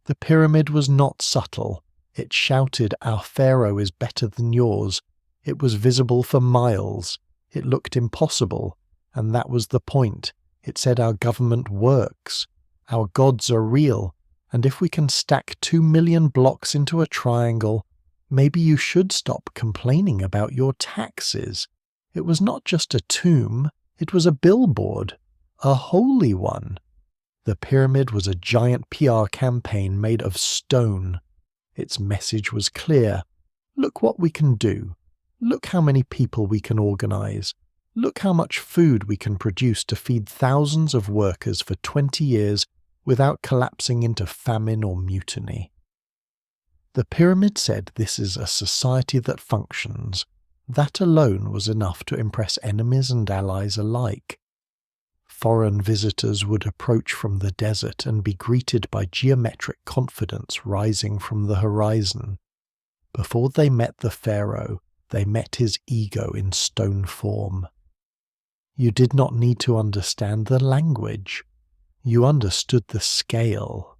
Speaker 1: The pyramid was not subtle. It shouted, "Our pharaoh is better than yours." It was visible for miles. It looked impossible, and that was the point. It said our government works, our gods are real, and if we can stack 2 million blocks into a triangle, maybe you should stop complaining about your taxes. It was not just a tomb, it was a billboard, a holy one. The pyramid was a giant PR campaign made of stone. Its message was clear. Look what we can do. Look how many people we can organize. Look how much food we can produce to feed thousands of workers for 20 years without collapsing into famine or mutiny. The pyramid said this is a society that functions. That alone was enough to impress enemies and allies alike. Foreign visitors would approach from the desert and be greeted by geometric confidence rising from the horizon. Before they met the pharaoh, they met his ego in stone form. You did not need to understand the language. You understood the scale.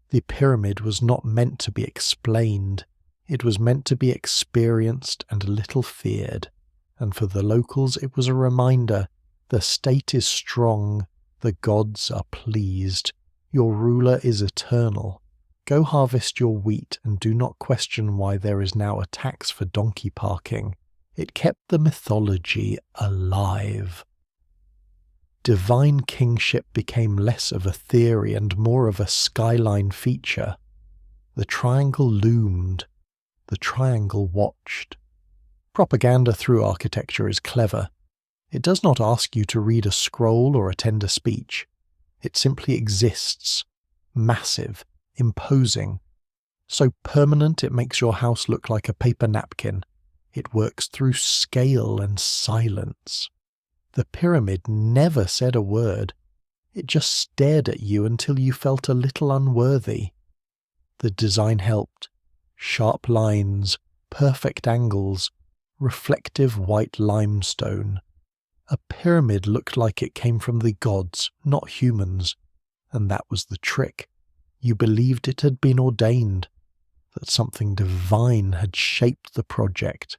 Speaker 1: The pyramid was not meant to be explained. It was meant to be experienced and a little feared. And for the locals it was a reminder, the state is strong, the gods are pleased, your ruler is eternal. Go harvest your wheat and do not question why there is now a tax for donkey parking. It kept the mythology alive. Divine kingship became less of a theory and more of a skyline feature. The triangle loomed. The triangle watched. Propaganda through architecture is clever. It does not ask you to read a scroll or attend a speech. It simply exists. Massive, imposing. So permanent it makes your house look like a paper napkin. It works through scale and silence. The pyramid never said a word. It just stared at you until you felt a little unworthy. The design helped. Sharp lines, perfect angles, reflective white limestone. A pyramid looked like it came from the gods, not humans. And that was the trick. You believed it had been ordained, that something divine had shaped the project,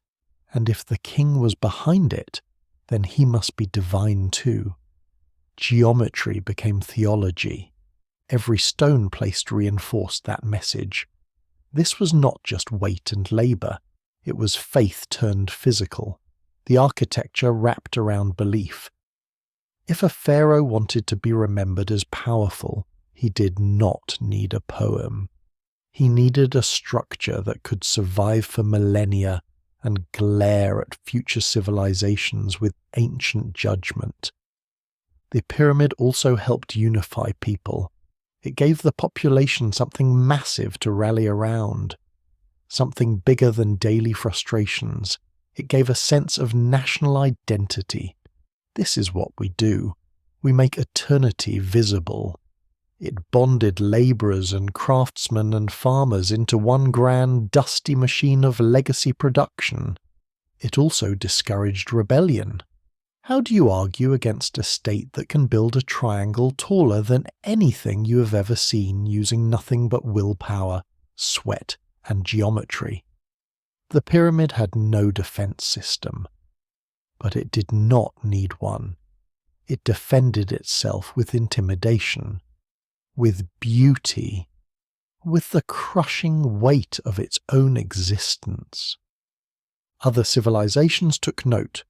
Speaker 1: and if the king was behind it, then he must be divine too. Geometry became theology. Every stone placed reinforced that message. This was not just weight and labour, it was faith turned physical. The architecture wrapped around belief. If a pharaoh wanted to be remembered as powerful, he did not need a poem. He needed a structure that could survive for millennia and glare at future civilizations with ancient judgment. The pyramid also helped unify people. It gave the population something massive to rally around, something bigger than daily frustrations. It gave a sense of national identity. This is what we do. We make eternity visible. It bonded labourers and craftsmen and farmers into one grand, dusty machine of legacy production. It also discouraged rebellion. How do you argue against a state that can build a triangle taller than anything you have ever seen using nothing but willpower, sweat, and geometry? The pyramid had no defense system, but it did not need one. It defended itself with intimidation, with beauty, with the crushing weight of its own existence. Other civilizations took note.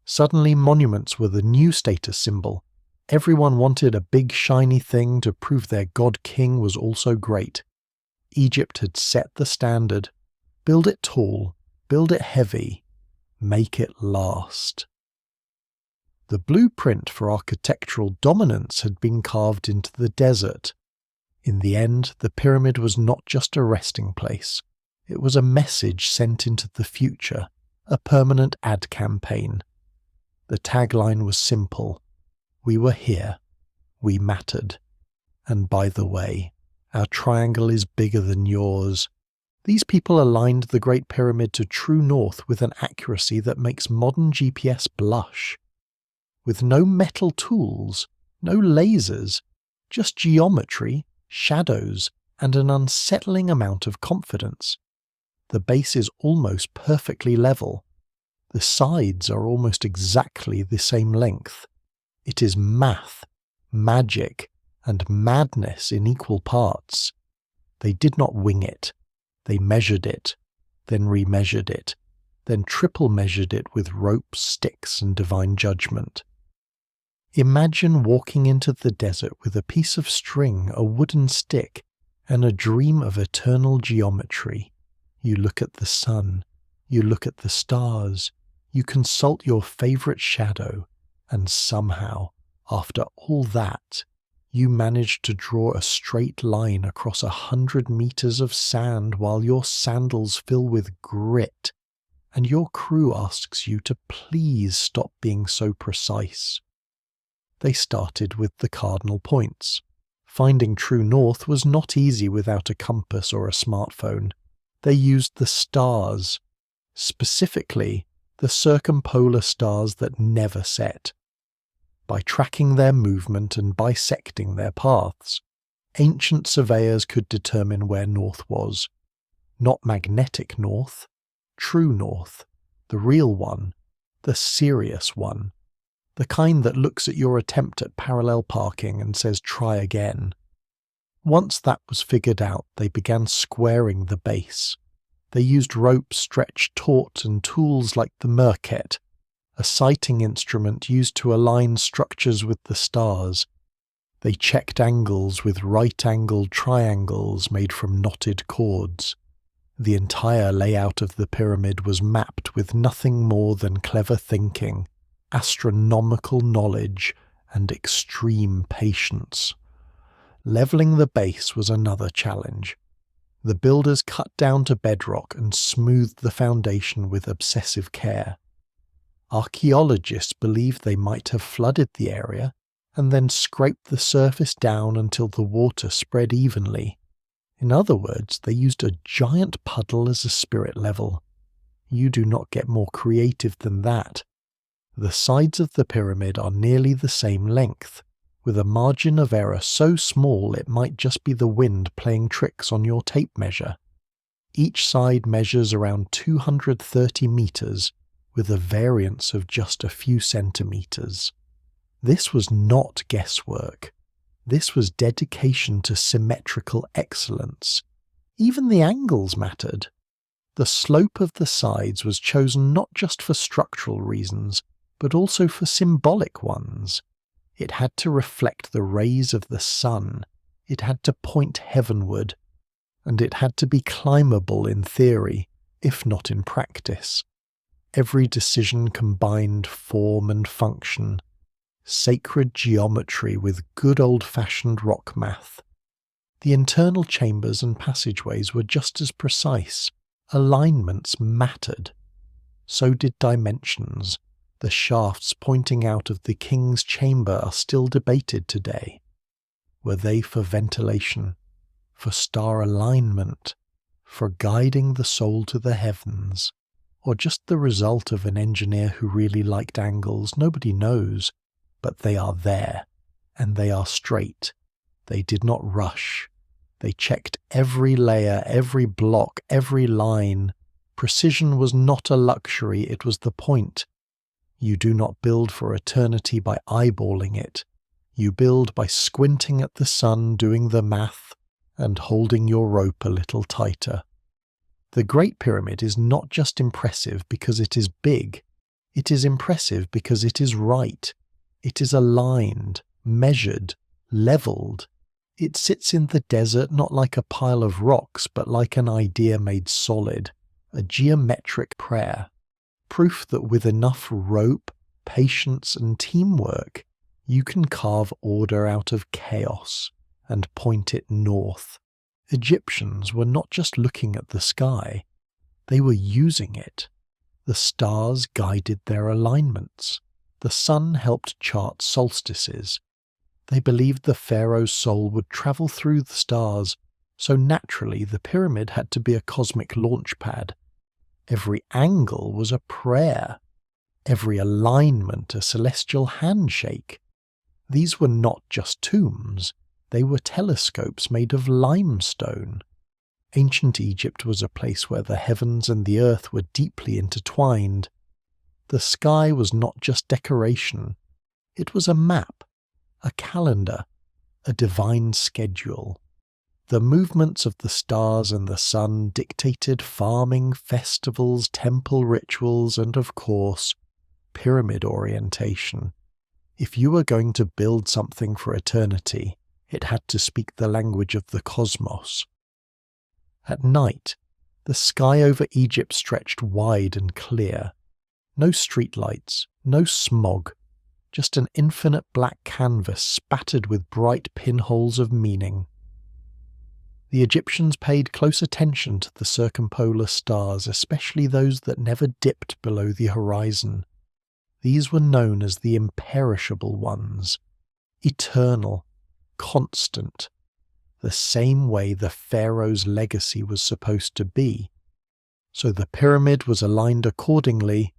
Speaker 1: Suddenly monuments were the new status symbol. Everyone wanted a big shiny thing to prove their god-king was also great. Egypt had set the standard. Build it tall, build it heavy, make it last. The blueprint for architectural dominance had been carved into the desert. In the end, the pyramid was not just a resting place. It was a message sent into the future, a permanent ad campaign. The tagline was simple. We were here. We mattered. And by the way, our triangle is bigger than yours. These people aligned the Great Pyramid to true north with an accuracy that makes modern GPS blush. With no metal tools, no lasers, just geometry, shadows, and an unsettling amount of confidence. The base is almost perfectly level. The sides are almost exactly the same length. It is math, magic, and madness in equal parts. They did not wing it. They measured it, then remeasured it, then triple measured it with ropes, sticks, and divine judgment. Imagine walking into the desert with a piece of string, a wooden stick, and a dream of eternal geometry. You look at the sun, you look at the stars, you consult your favorite shadow, and somehow, after all that, you manage to draw a straight line across 100 meters of sand while your sandals fill with grit, and your crew asks you to please stop being so precise. They started with the cardinal points. Finding true north was not easy without a compass or a smartphone. They used the stars, specifically the circumpolar stars that never set. By tracking their movement and bisecting their paths, ancient surveyors could determine where north was. Not magnetic north, true north, the real one, the serious one, the kind that looks at your attempt at parallel parking and says try again. Once that was figured out, they began squaring the base. They used ropes stretched taut and tools like the merket, a sighting instrument used to align structures with the stars. They checked angles with right-angled triangles made from knotted cords. The entire layout of the pyramid was mapped with nothing more than clever thinking, astronomical knowledge, and extreme patience. Leveling the base was another challenge. The builders cut down to bedrock and smoothed the foundation with obsessive care. Archaeologists believe they might have flooded the area and then scraped the surface down until the water spread evenly. In other words, they used a giant puddle as a spirit level. You do not get more creative than that. The sides of the pyramid are nearly the same length, with a margin of error so small it might just be the wind playing tricks on your tape measure. Each side measures around 230 meters, with a variance of just a few centimeters. This was not guesswork. This was dedication to symmetrical excellence. Even the angles mattered. The slope of the sides was chosen not just for structural reasons, but also for symbolic ones. It had to reflect the rays of the sun, it had to point heavenward, and it had to be climbable in theory, if not in practice. Every decision combined form and function, sacred geometry with good old-fashioned rock math. The internal chambers and passageways were just as precise. Alignments mattered. So did dimensions. The shafts pointing out of the king's chamber are still debated today. Were they for ventilation, for star alignment, for guiding the soul to the heavens, or just the result of an engineer who really liked angles, nobody knows, but they are there, and they are straight. They did not rush. They checked every layer, every block, every line. Precision was not a luxury, it was the point. You do not build for eternity by eyeballing it. You build by squinting at the sun, doing the math, and holding your rope a little tighter. The Great Pyramid is not just impressive because it is big. It is impressive because it is right. It is aligned, measured, leveled. It sits in the desert not like a pile of rocks, but like an idea made solid, a geometric prayer. Proof that with enough rope, patience, and teamwork, you can carve order out of chaos and point it north. Egyptians were not just looking at the sky, they were using it. The stars guided their alignments. The sun helped chart solstices. They believed the pharaoh's soul would travel through the stars, so naturally the pyramid had to be a cosmic launch pad. Every angle was a prayer, every alignment a celestial handshake. These were not just tombs, they were telescopes made of limestone. Ancient Egypt was a place where the heavens and the earth were deeply intertwined. The sky was not just decoration, it was a map, a calendar, a divine schedule. The movements of the stars and the sun dictated farming, festivals, temple rituals, and of course, pyramid orientation. If you were going to build something for eternity, it had to speak the language of the cosmos. At night, the sky over Egypt stretched wide and clear. No streetlights, no smog, just an infinite black canvas spattered with bright pinholes of meaning. The Egyptians paid close attention to the circumpolar stars, especially those that never dipped below the horizon. These were known as the imperishable ones, eternal, constant, the same way the pharaoh's legacy was supposed to be. So the pyramid was aligned accordingly.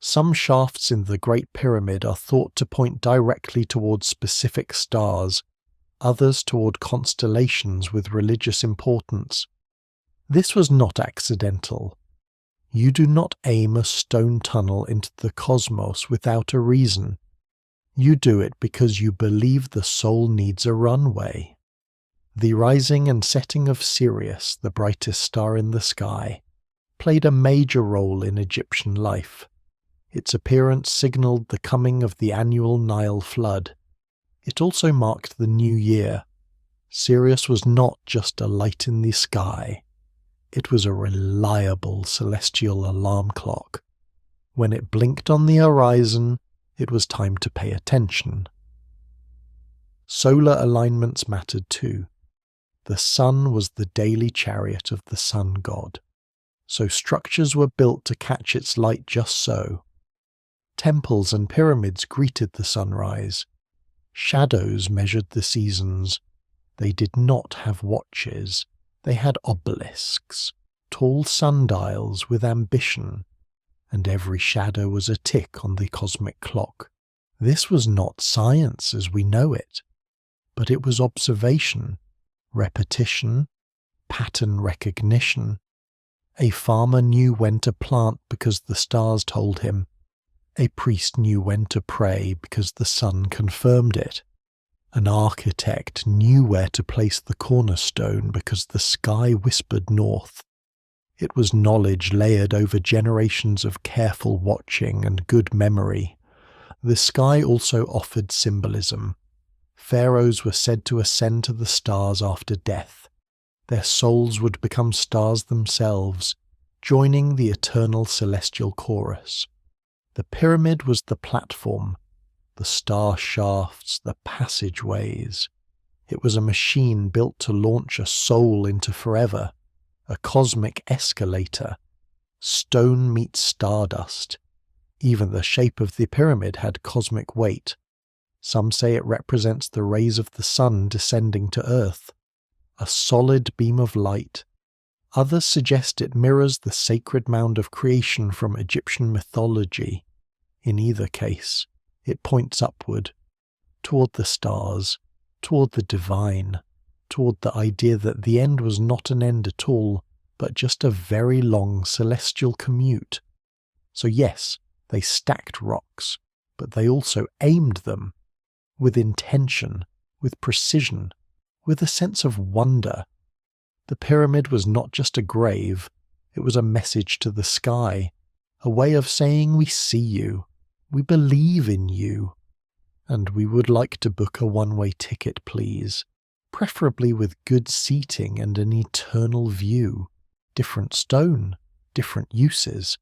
Speaker 1: Some shafts in the Great Pyramid are thought to point directly towards specific stars, others toward constellations with religious importance. This was not accidental. You do not aim a stone tunnel into the cosmos without a reason. You do it because you believe the soul needs a runway. The rising and setting of Sirius, the brightest star in the sky, played a major role in Egyptian life. Its appearance signaled the coming of the annual Nile flood. It also marked the new year. Sirius was not just a light in the sky. It was a reliable celestial alarm clock. When it blinked on the horizon, it was time to pay attention. Solar alignments mattered too. The sun was the daily chariot of the sun god, so structures were built to catch its light just so. Temples and pyramids greeted the sunrise. Shadows measured the seasons. They did not have watches. They had obelisks, tall sundials with ambition, and every shadow was a tick on the cosmic clock. This was not science as we know it, but it was observation, repetition, pattern recognition. A farmer knew when to plant because the stars told him. A priest knew when to pray because the sun confirmed it. An architect knew where to place the cornerstone because the sky whispered north. It was knowledge layered over generations of careful watching and good memory. The sky also offered symbolism. Pharaohs were said to ascend to the stars after death. Their souls would become stars themselves, joining the eternal celestial chorus. The pyramid was the platform, the star shafts, the passageways. It was a machine built to launch a soul into forever, a cosmic escalator. Stone meets stardust. Even the shape of the pyramid had cosmic weight. Some say it represents the rays of the sun descending to earth, a solid beam of light, Others suggest it mirrors the sacred mound of creation from Egyptian mythology. In either case, it points upward, toward the stars, toward the divine, toward the idea that the end was not an end at all, but just a very long celestial commute. So yes, they stacked rocks, but they also aimed them, with intention, with precision, with a sense of wonder. The pyramid was not just a grave, it was a message to the sky, a way of saying we see you, we believe in you, and we would like to book a one-way ticket, please, preferably with good seating and an eternal view. Different stone, different uses.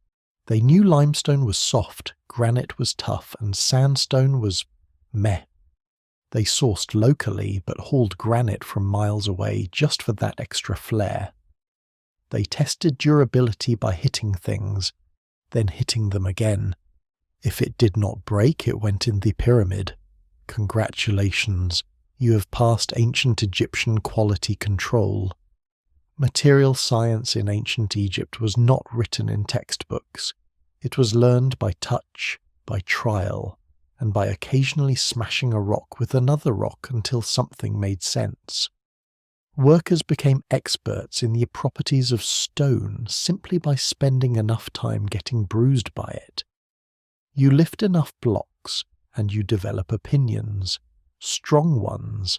Speaker 1: They knew limestone was soft, granite was tough, and sandstone was meh. They sourced locally but hauled granite from miles away just for that extra flair. They tested durability by hitting things, then hitting them again. If it did not break, it went in the pyramid. Congratulations, you have passed ancient Egyptian quality control. Material science in ancient Egypt was not written in textbooks. It was learned by touch, by trial, and by occasionally smashing a rock with another rock until something made sense. Workers became experts in the properties of stone simply by spending enough time getting bruised by it. You lift enough blocks, and you develop opinions, strong ones.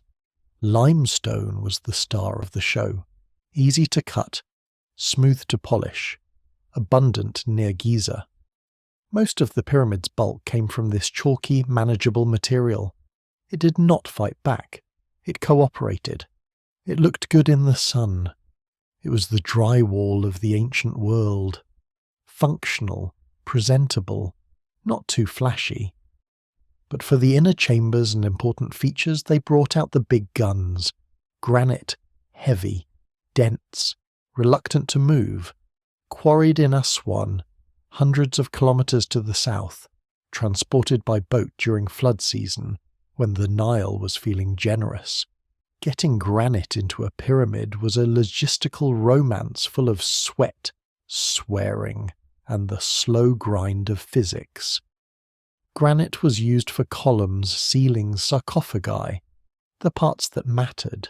Speaker 1: Limestone was the star of the show, easy to cut, smooth to polish, abundant near Giza. Most of the pyramid's bulk came from this chalky, manageable material. It did not fight back. It cooperated. It looked good in the sun. It was the drywall of the ancient world. Functional, presentable, not too flashy. But for the inner chambers and important features, they brought out the big guns. Granite, heavy, dense, reluctant to move, quarried in Aswan, hundreds of kilometers to the south, transported by boat during flood season, when the Nile was feeling generous. Getting granite into a pyramid was a logistical romance full of sweat, swearing, and the slow grind of physics. Granite was used for columns, ceilings, sarcophagi, the parts that mattered,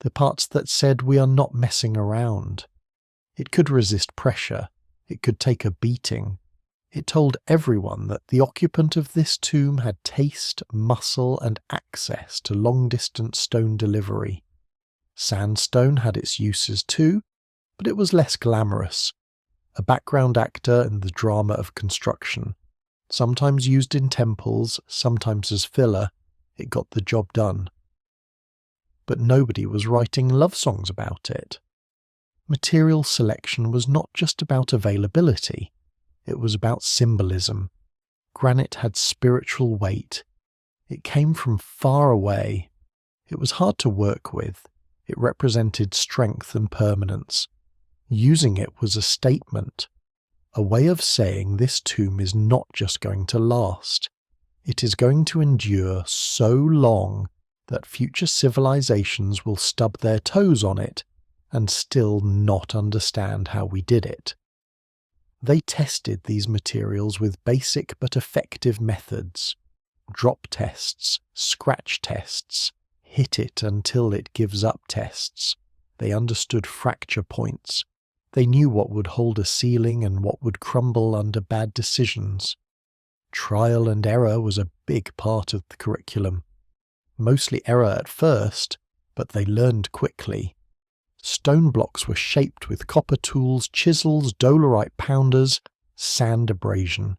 Speaker 1: the parts that said we are not messing around. It could resist pressure. It could take a beating. It told everyone that the occupant of this tomb had taste, muscle, and access to long-distance stone delivery. Sandstone had its uses too, but it was less glamorous. A background actor in the drama of construction. Sometimes used in temples, sometimes as filler, it got the job done. But nobody was writing love songs about it. Material selection was not just about availability, it was about symbolism. Granite had spiritual weight. It came from far away. It was hard to work with. It represented strength and permanence. Using it was a statement, a way of saying this tomb is not just going to last. It is going to endure so long that future civilizations will stub their toes on it and still not understand how we did it. They tested these materials with basic but effective methods. Drop tests, scratch tests, hit it until it gives up tests. They understood fracture points. They knew what would hold a ceiling and what would crumble under bad decisions. Trial and error was a big part of the curriculum. Mostly error at first, but they learned quickly. Stone blocks were shaped with copper tools, chisels, dolerite pounders, sand abrasion.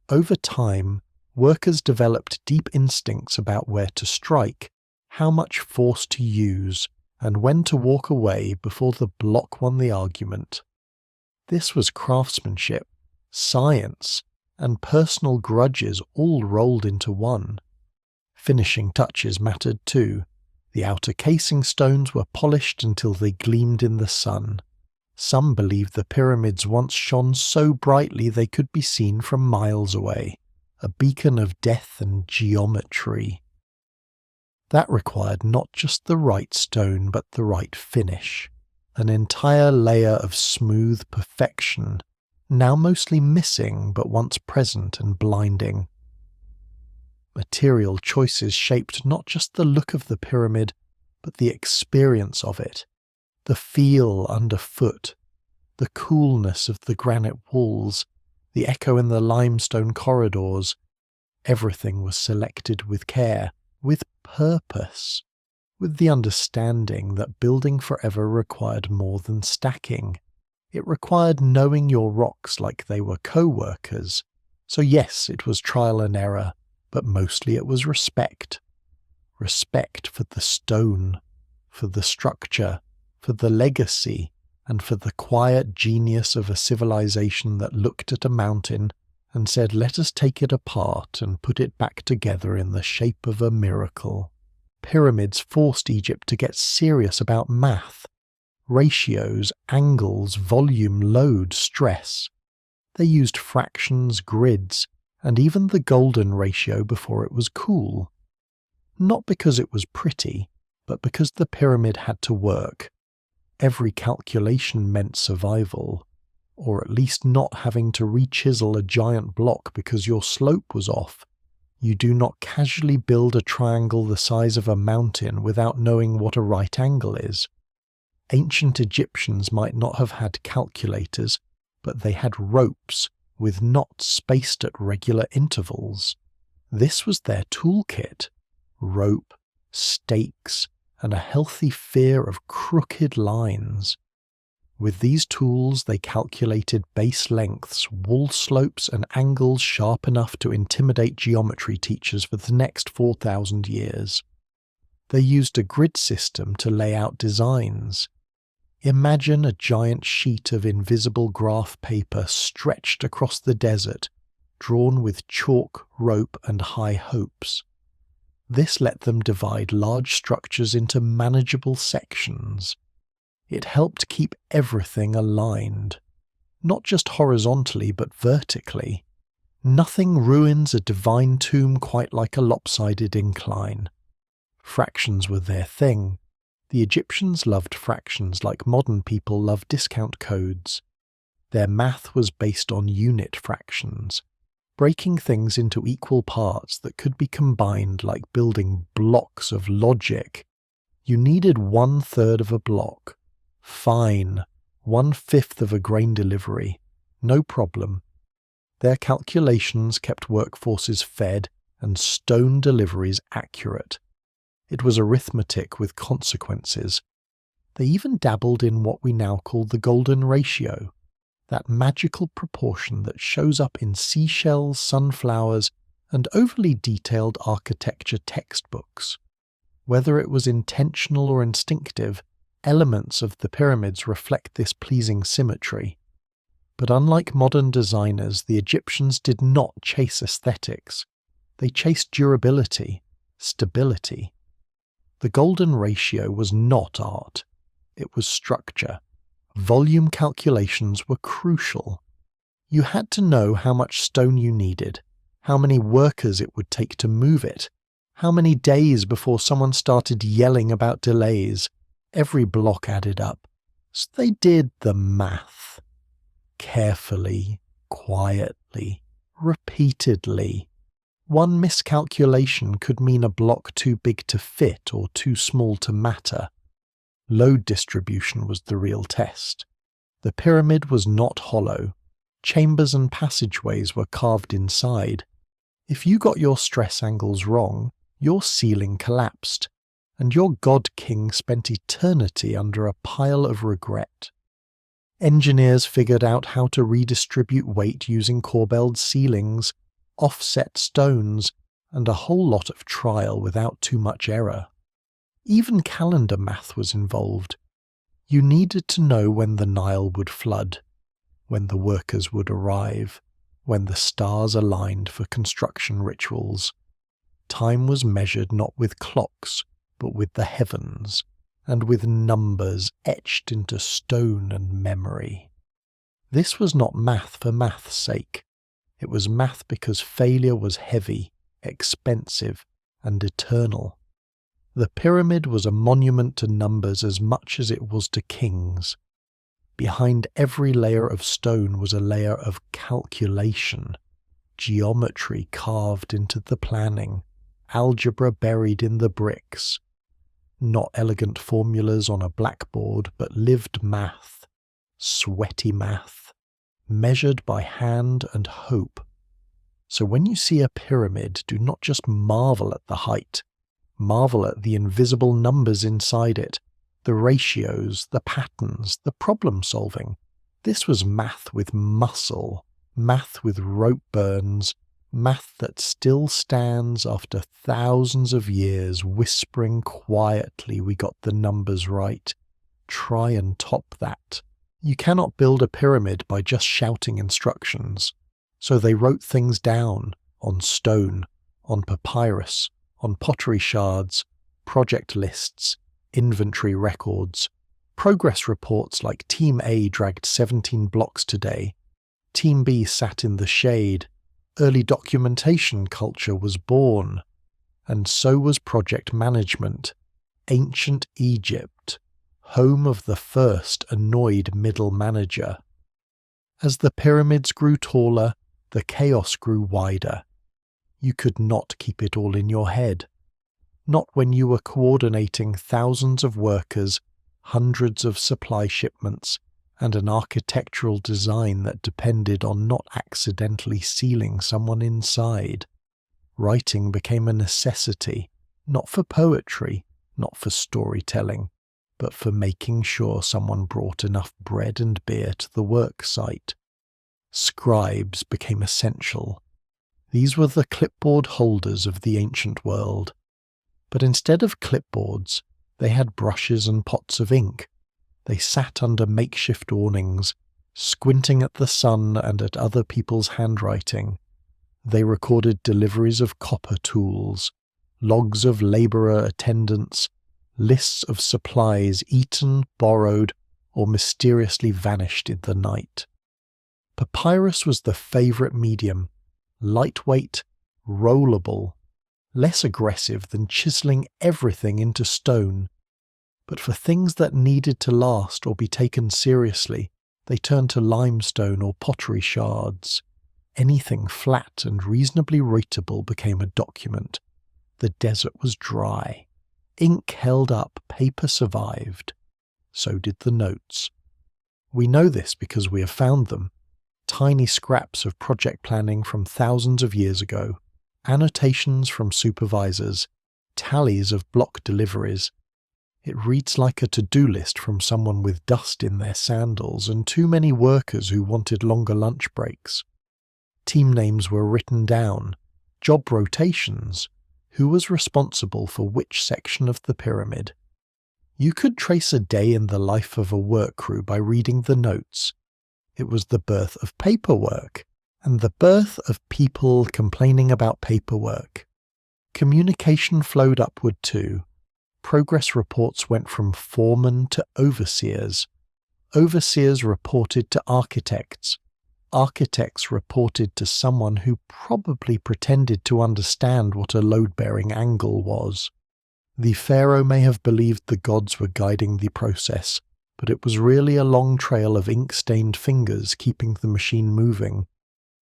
Speaker 1: Over time, workers developed deep instincts about where to strike, how much force to use, and when to walk away before the block won the argument. This was craftsmanship, science, and personal grudges all rolled into one. Finishing touches mattered too. The outer casing stones were polished until they gleamed in the sun. Some believed the pyramids once shone so brightly they could be seen from miles away, a beacon of death and geometry. That required not just the right stone but the right finish. an entire layer of smooth perfection, now mostly missing but once present and blinding. Material choices shaped not just the look of the pyramid, but the experience of it, the feel underfoot, the coolness of the granite walls, the echo in the limestone corridors. Everything was selected with care, with purpose, with the understanding that building forever required more than stacking. It required knowing your rocks like they were co-workers. So yes, it was trial and error, but mostly it was respect. Respect for the stone, for the structure, for the legacy, and for the quiet genius of a civilization that looked at a mountain and said, let us take it apart and put it back together in the shape of a miracle. Pyramids forced Egypt to get serious about math, ratios, angles, volume, load, stress. They used fractions, grids, and even the golden ratio before it was cool. Not because it was pretty, but because the pyramid had to work. Every calculation meant survival, or at least not having to re-chisel a giant block because your slope was off. You do not casually build a triangle the size of a mountain without knowing what a right angle is. Ancient Egyptians might not have had calculators, but they had ropes with knots spaced at regular intervals. This was their toolkit: rope, stakes, and a healthy fear of crooked lines. With these tools they calculated base lengths, wall slopes, and angles sharp enough to intimidate geometry teachers for the next 4,000 years. They used a grid system to lay out designs. Imagine a giant sheet of invisible graph paper stretched across the desert, drawn with chalk, rope, and high hopes. This let them divide large structures into manageable sections. It helped keep everything aligned, not just horizontally but vertically. Nothing ruins a divine tomb quite like a lopsided incline. Fractions were their thing. The Egyptians loved fractions like modern people love discount codes. Their math was based on unit fractions, breaking things into equal parts that could be combined like building blocks of logic. You needed 1/3 of a block. Fine, 1/5 of a grain delivery. No problem. Their calculations kept workforces fed and stone deliveries accurate. It was arithmetic with consequences. They even dabbled in what we now call the golden ratio, that magical proportion that shows up in seashells, sunflowers, and overly detailed architecture textbooks. Whether it was intentional or instinctive, elements of the pyramids reflect this pleasing symmetry. But unlike modern designers, the Egyptians did not chase aesthetics. They chased durability, stability. The golden ratio was not art. It was structure. Volume calculations were crucial. You had to know how much stone you needed, how many workers it would take to move it, how many days before someone started yelling about delays. Every block added up. So they did the math. Carefully, quietly, repeatedly. One miscalculation could mean a block too big to fit or too small to matter. Load distribution was the real test. The pyramid was not hollow. Chambers and passageways were carved inside. If you got your stress angles wrong, your ceiling collapsed, and your god-king spent eternity under a pile of regret. Engineers figured out how to redistribute weight using corbelled ceilings, offset stones, and a whole lot of trial without too much error. Even calendar math was involved. You needed to know when the Nile would flood, when the workers would arrive, when the stars aligned for construction rituals. Time was measured not with clocks, but with the heavens, and with numbers etched into stone and memory. This was not math for math's sake. It was math because failure was heavy, expensive, and eternal. The pyramid was a monument to numbers as much as it was to kings. Behind every layer of stone was a layer of calculation, geometry carved into the planning, algebra buried in the bricks. Not elegant formulas on a blackboard, but lived math, sweaty math, measured by hand and hope. So when you see a pyramid, do not just marvel at the height. Marvel at the invisible numbers inside it, the ratios, the patterns, the problem solving. This was math with muscle, math with rope burns, math that still stands after thousands of years whispering quietly we got the numbers right. Try and top that. You cannot build a pyramid by just shouting instructions. So they wrote things down on stone, on papyrus, on pottery shards, project lists, inventory records, progress reports like Team A dragged 17 blocks today, Team B sat in the shade, early documentation culture was born, and so was project management, ancient Egypt, home of the first annoyed middle manager. As the pyramids grew taller, the chaos grew wider. You could not keep it all in your head. Not when you were coordinating thousands of workers, hundreds of supply shipments, and an architectural design that depended on not accidentally sealing someone inside. Writing became a necessity, not for poetry, not for storytelling, but for making sure someone brought enough bread and beer to the work site. Scribes became essential. These were the clipboard holders of the ancient world. But instead of clipboards, they had brushes and pots of ink. They sat under makeshift awnings, squinting at the sun and at other people's handwriting. They recorded deliveries of copper tools, logs of labourer attendance, lists of supplies eaten, borrowed, or mysteriously vanished in the night. Papyrus was the favourite medium, lightweight, rollable, less aggressive than chiselling everything into stone. But for things that needed to last or be taken seriously, they turned to limestone or pottery shards. Anything flat and reasonably writable became a document. The desert was dry. Ink held up, paper survived. So did the notes. We know this because we have found them. Tiny scraps of project planning from thousands of years ago, annotations from supervisors, tallies of block deliveries. It reads like a to-do list from someone with dust in their sandals and too many workers who wanted longer lunch breaks. Team names were written down, job rotations, who was responsible for which section of the pyramid. You could trace a day in the life of a work crew by reading the notes. It was the birth of paperwork, and the birth of people complaining about paperwork. Communication flowed upward too. Progress reports went from foremen to overseers. Overseers reported to architects. Architects reported to someone who probably pretended to understand what a load-bearing angle was. The pharaoh may have believed the gods were guiding the process, but it was really a long trail of ink-stained fingers keeping the machine moving.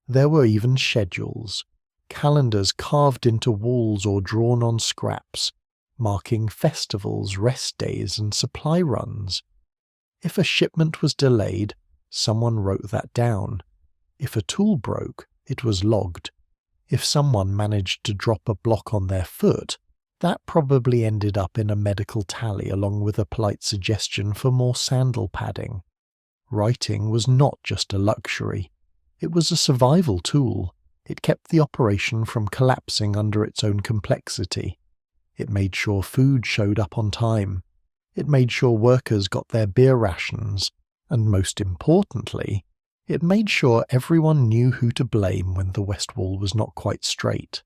Speaker 1: There were even schedules, calendars carved into walls or drawn on scraps, marking festivals, rest days, and supply runs. If a shipment was delayed, someone wrote that down. If a tool broke, it was logged. If someone managed to drop a block on their foot, that probably ended up in a medical tally along with a polite suggestion for more sandal padding. Writing was not just a luxury. It was a survival tool. It kept the operation from collapsing under its own complexity. It made sure food showed up on time. It made sure workers got their beer rations. And most importantly, it made sure everyone knew who to blame when the West Wall was not quite straight.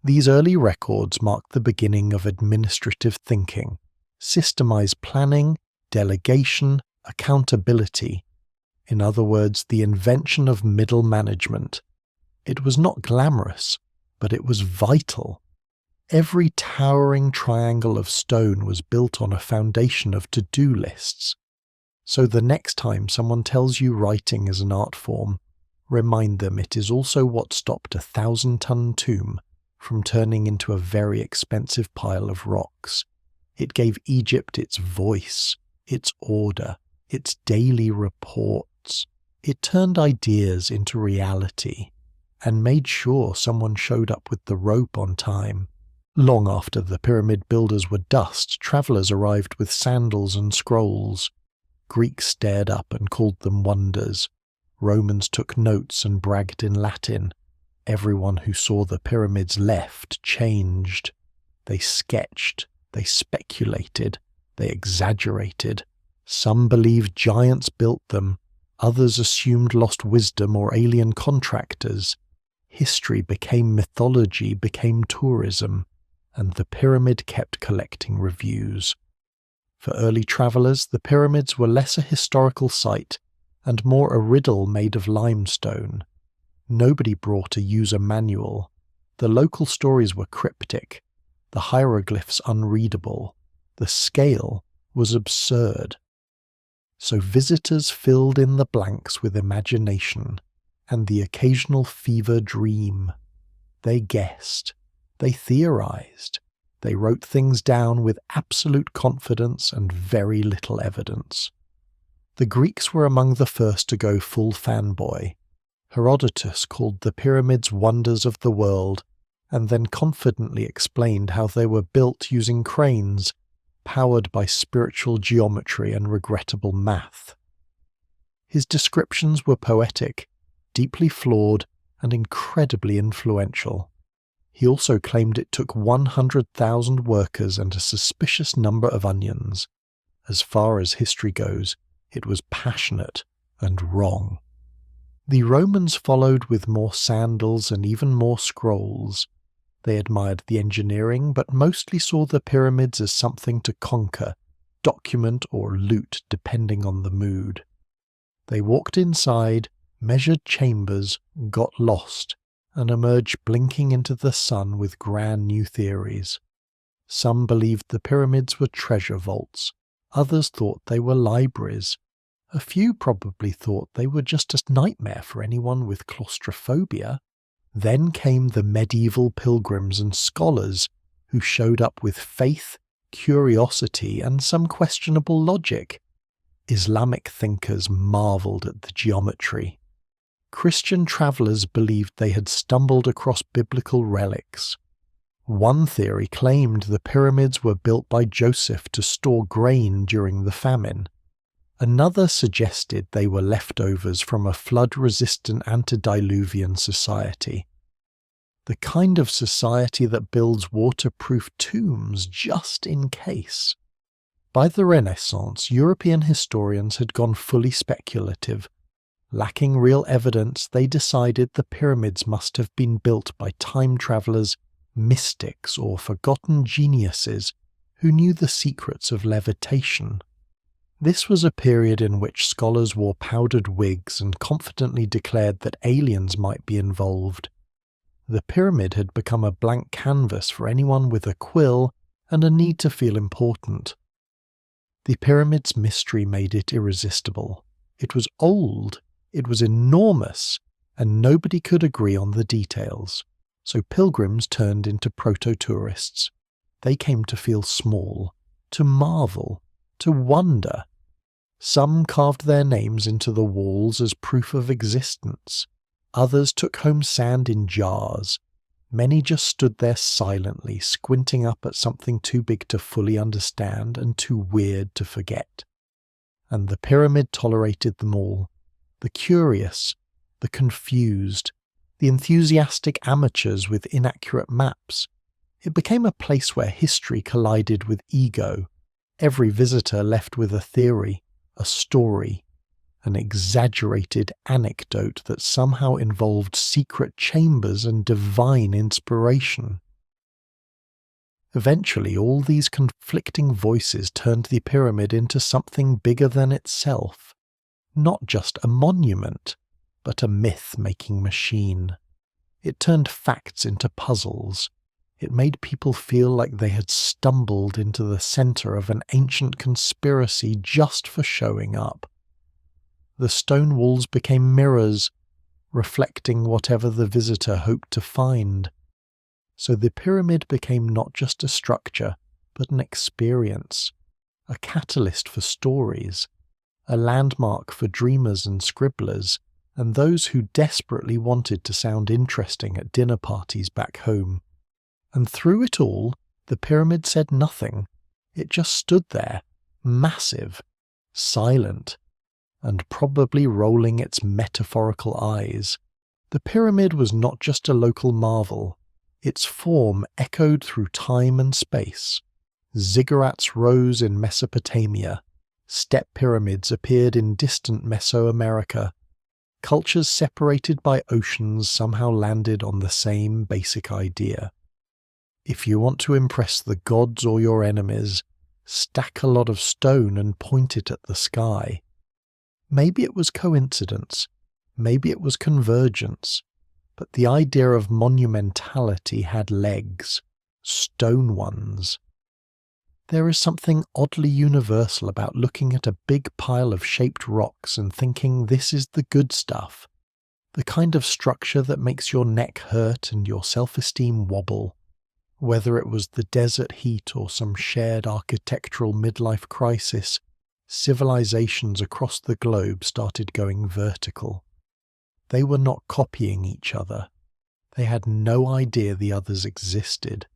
Speaker 1: These early records marked the beginning of administrative thinking, systemized planning, delegation, accountability. In other words, the invention of middle management. It was not glamorous, but it was vital. Every towering triangle of stone was built on a foundation of to-do lists. So the next time someone tells you writing is an art form, remind them it is also what stopped a 1,000-ton tomb from turning into a very expensive pile of rocks. It gave Egypt its voice, its order, its daily reports. It turned ideas into reality and made sure someone showed up with the rope on time. Long after the pyramid builders were dust, travellers arrived with sandals and scrolls. Greeks stared up and called them wonders. Romans took notes and bragged in Latin. Everyone who saw the pyramids left changed. They sketched, they speculated, they exaggerated. Some believed giants built them, others assumed lost wisdom or alien contractors. History became mythology, became tourism, and the pyramid kept collecting reviews. For early travellers, the pyramids were less a historical site and more a riddle made of limestone. Nobody brought a user manual. The local stories were cryptic, the hieroglyphs unreadable, the scale was absurd. So visitors filled in the blanks with imagination and the occasional fever dream. They guessed, they theorized, they wrote things down with absolute confidence and very little evidence. The Greeks were among the first to go full fanboy. Herodotus called the pyramids wonders of the world, and then confidently explained how they were built using cranes, powered by spiritual geometry and regrettable math. His descriptions were poetic, deeply flawed, and incredibly influential. He also claimed it took 100,000 workers and a suspicious number of onions. As far as history goes, it was passionate and wrong. The Romans followed with more sandals and even more scrolls. They admired the engineering, but mostly saw the pyramids as something to conquer, document or loot depending on the mood. They walked inside, measured chambers, got lost, and emerged blinking into the sun with grand new theories. Some believed the pyramids were treasure vaults, others thought they were libraries. A few probably thought they were just a nightmare for anyone with claustrophobia. Then came the medieval pilgrims and scholars who showed up with faith, curiosity, and some questionable logic. Islamic thinkers marveled at the geometry. Christian travellers believed they had stumbled across biblical relics. One theory claimed the pyramids were built by Joseph to store grain during the famine. Another suggested they were leftovers from a flood-resistant antediluvian society. The kind of society that builds waterproof tombs just in case. By the Renaissance, European historians had gone fully speculative. Lacking real evidence, they decided the pyramids must have been built by time travellers, mystics, or forgotten geniuses who knew the secrets of levitation. This was a period in which scholars wore powdered wigs and confidently declared that aliens might be involved. The pyramid had become a blank canvas for anyone with a quill and a need to feel important. The pyramid's mystery made it irresistible. It was old, it was enormous, and nobody could agree on the details. So pilgrims turned into proto-tourists. They came to feel small, to marvel, to wonder. Some carved their names into the walls as proof of existence. Others took home sand in jars. Many just stood there silently, squinting up at something too big to fully understand and too weird to forget. And the pyramid tolerated them all. The curious, the confused, the enthusiastic amateurs with inaccurate maps. It became a place where history collided with ego. Every visitor left with a theory, a story, an exaggerated anecdote that somehow involved secret chambers and divine inspiration. Eventually, all these conflicting voices turned the pyramid into something bigger than itself. Not just a monument, but a myth-making machine. It turned facts into puzzles, It made people feel like they had stumbled into the center of an ancient conspiracy just for showing up. The stone walls became mirrors, reflecting whatever the visitor hoped to find. So the pyramid became not just a structure, but an experience, a catalyst for stories, a landmark for dreamers and scribblers, and those who desperately wanted to sound interesting at dinner parties back home. And through it all, the pyramid said nothing. It just stood there, massive, silent, and probably rolling its metaphorical eyes. The pyramid was not just a local marvel. Its form echoed through time and space. Ziggurats rose in Mesopotamia. Step pyramids appeared in distant Mesoamerica. Cultures separated by oceans somehow landed on the same basic idea. If you want to impress the gods or your enemies, stack a lot of stone and point it at the sky. Maybe it was coincidence, maybe it was convergence, but the idea of monumentality had legs, stone ones. There is something oddly universal about looking at a big pile of shaped rocks and thinking this is the good stuff, the kind of structure that makes your neck hurt and your self-esteem wobble. Whether it was the desert heat or some shared architectural midlife crisis, civilizations across the globe started going vertical. They were not copying each other. They had no idea the others existed,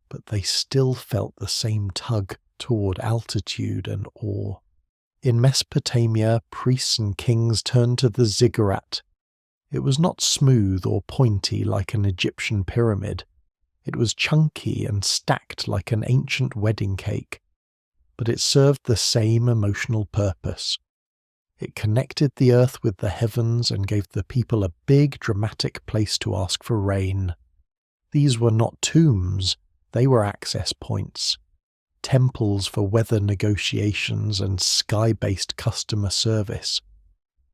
Speaker 1: but they still felt the same tug toward altitude and awe. In Mesopotamia, priests and kings turned to the ziggurat. It was not smooth or pointy like an Egyptian pyramid. It was chunky and stacked like an ancient wedding cake, but it served the same emotional purpose. It connected the earth with the heavens and gave the people a big, dramatic place to ask for rain. These were not tombs, they were access points, temples for weather negotiations and sky-based customer service.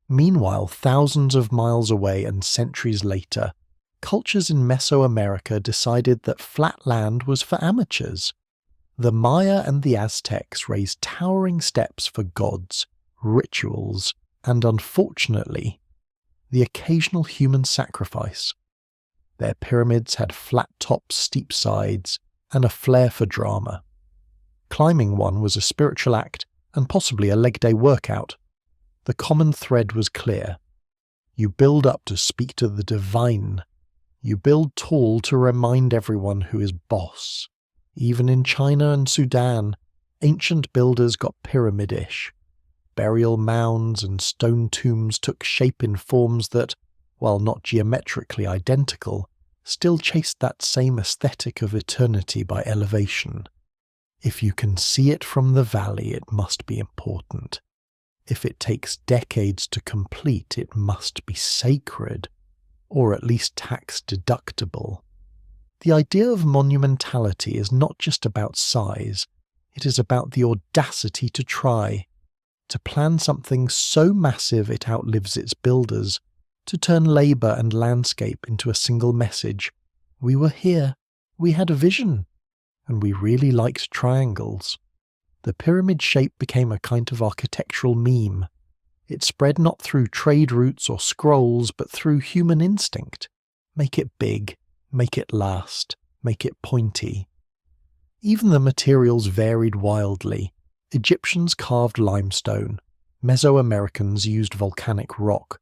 Speaker 1: Meanwhile, thousands of miles away and centuries later, cultures in Mesoamerica decided that flat land was for amateurs. The Maya and the Aztecs raised towering steps for gods, rituals, and unfortunately, the occasional human sacrifice. Their pyramids had flat tops, steep sides, and a flair for drama. Climbing one was a spiritual act and possibly a leg day workout. The common thread was clear. You build up to speak to the divine. You build tall to remind everyone who is boss. Even in China and Sudan, ancient builders got pyramid-ish. Burial mounds and stone tombs took shape in forms that, while not geometrically identical, still chased that same aesthetic of eternity by elevation. If you can see it from the valley, it must be important. If it takes decades to complete, it must be sacred, or at least tax-deductible. The idea of monumentality is not just about size, it is about the audacity to try, to plan something so massive it outlives its builders, to turn labour and landscape into a single message. We were here, we had a vision, and we really liked triangles. The pyramid shape became a kind of architectural meme. It spread not through trade routes or scrolls, but through human instinct. Make it big, make it last, make it pointy. Even the materials varied wildly. Egyptians carved limestone. Mesoamericans used volcanic rock.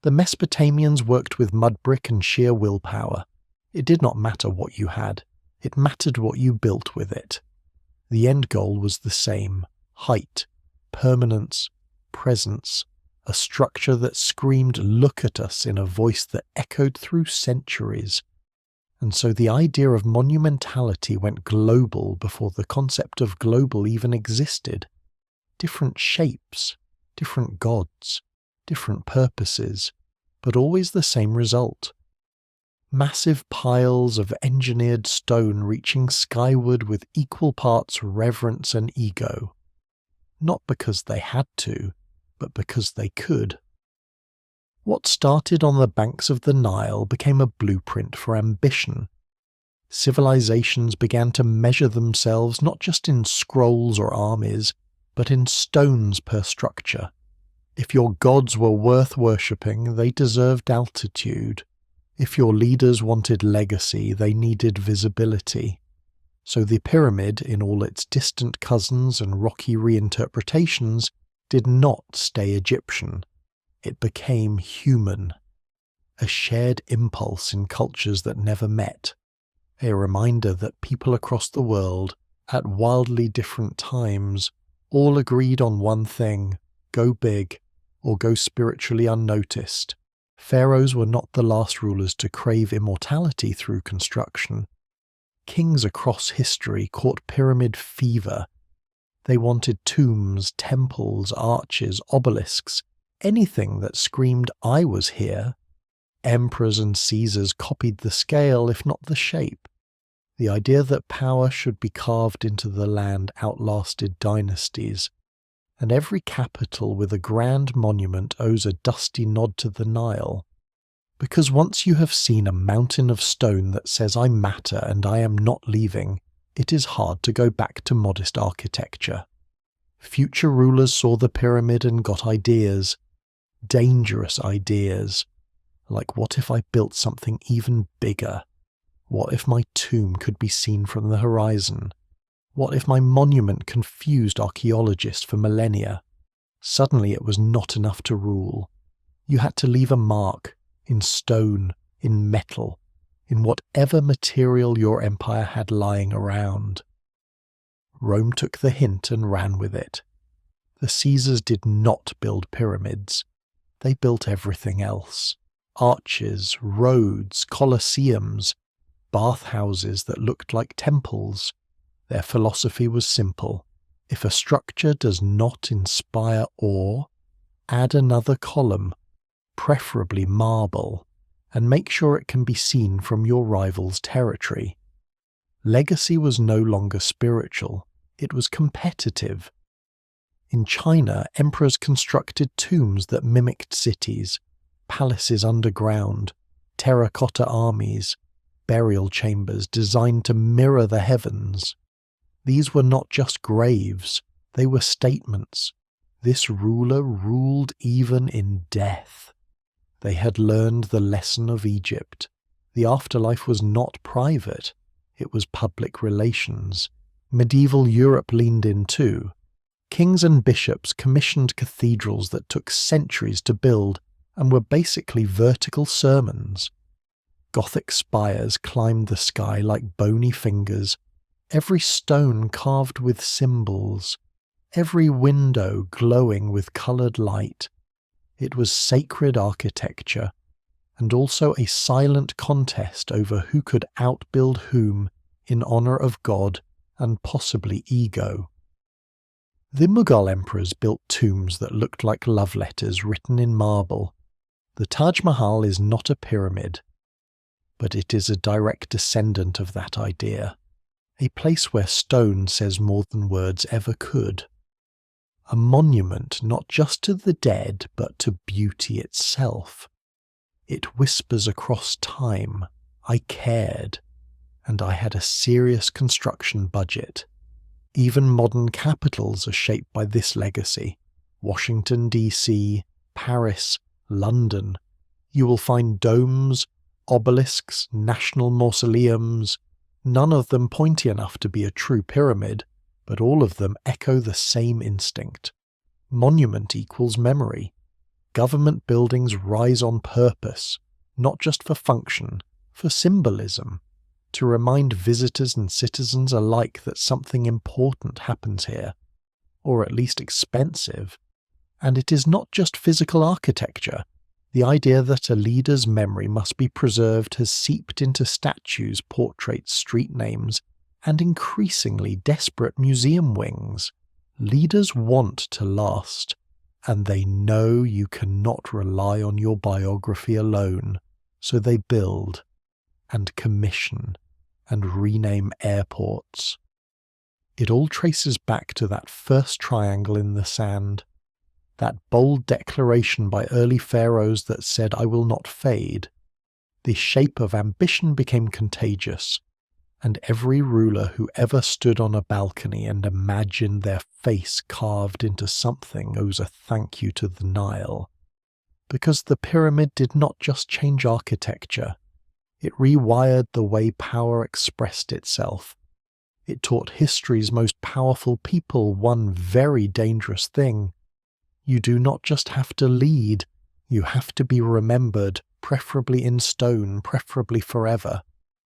Speaker 1: The Mesopotamians worked with mud brick and sheer willpower. It did not matter what you had. It mattered what you built with it. The end goal was the same: height, permanence, presence, a structure that screamed, "Look at us," in a voice that echoed through centuries. And so the idea of monumentality went global before the concept of global even existed. Different shapes, different gods, different purposes, but always the same result. Massive piles of engineered stone reaching skyward with equal parts reverence and ego. Not because they had to, but because they could. What started on the banks of the Nile became a blueprint for ambition. Civilizations began to measure themselves not just in scrolls or armies, but in stones per structure. If your gods were worth worshipping, they deserved altitude. If your leaders wanted legacy, they needed visibility. So the pyramid, in all its distant cousins and rocky reinterpretations, did not stay Egyptian. It became human. A shared impulse in cultures that never met. A reminder that people across the world, at wildly different times, all agreed on one thing: go big, or go spiritually unnoticed. Pharaohs were not the last rulers to crave immortality through construction. Kings across history caught pyramid fever. They wanted tombs, temples, arches, obelisks, anything that screamed, "I was here." Emperors and Caesars copied the scale, if not the shape. The idea that power should be carved into the land outlasted dynasties, and every capital with a grand monument owes a dusty nod to the Nile. Because once you have seen a mountain of stone that says "I matter and I am not leaving," it is hard to go back to modest architecture. Future rulers saw the pyramid and got ideas. Dangerous ideas. Like, what if I built something even bigger? What if my tomb could be seen from the horizon? What if my monument confused archaeologists for millennia? Suddenly it was not enough to rule. You had to leave a mark, in stone, in metal, in whatever material your empire had lying around. Rome took the hint and ran with it. The Caesars did not build pyramids. They built everything else. Arches, roads, colosseums, bathhouses that looked like temples. Their philosophy was simple. If a structure does not inspire awe, add another column, preferably marble, and make sure it can be seen from your rival's territory. Legacy was no longer spiritual, it was competitive. In China, emperors constructed tombs that mimicked cities, palaces underground, terracotta armies, burial chambers designed to mirror the heavens. These were not just graves, they were statements. This ruler ruled even in death. They had learned the lesson of Egypt. The afterlife was not private, it was public relations. Medieval Europe leaned in too. Kings and bishops commissioned cathedrals that took centuries to build and were basically vertical sermons. Gothic spires climbed the sky like bony fingers, every stone carved with symbols, every window glowing with coloured light. It was sacred architecture, and also a silent contest over who could outbuild whom in honour of God and possibly ego. The Mughal emperors built tombs that looked like love letters written in marble. The Taj Mahal is not a pyramid, but it is a direct descendant of that idea, a place where stone says more than words ever could. A monument not just to the dead, but to beauty itself. It whispers across time, I cared, and I had a serious construction budget. Even modern capitals are shaped by this legacy. Washington, D.C., Paris, London. You will find domes, obelisks, national mausoleums, none of them pointy enough to be a true pyramid, but all of them echo the same instinct. Monument equals memory. Government buildings rise on purpose, not just for function, for symbolism, to remind visitors and citizens alike that something important happens here, or at least expensive. And it is not just physical architecture. The idea that a leader's memory must be preserved has seeped into statues, portraits, street names, and increasingly desperate museum wings. Leaders want to last, and they know you cannot rely on your biography alone, so they build and commission and rename airports. It all traces back to that first triangle in the sand, that bold declaration by early pharaohs that said, I will not fade. The shape of ambition became contagious. and every ruler who ever stood on a balcony and imagined their face carved into something owes a thank you to the Nile. Because the pyramid did not just change architecture, it rewired the way power expressed itself. It taught history's most powerful people one very dangerous thing. You do not just have to lead, you have to be remembered, preferably in stone, preferably forever.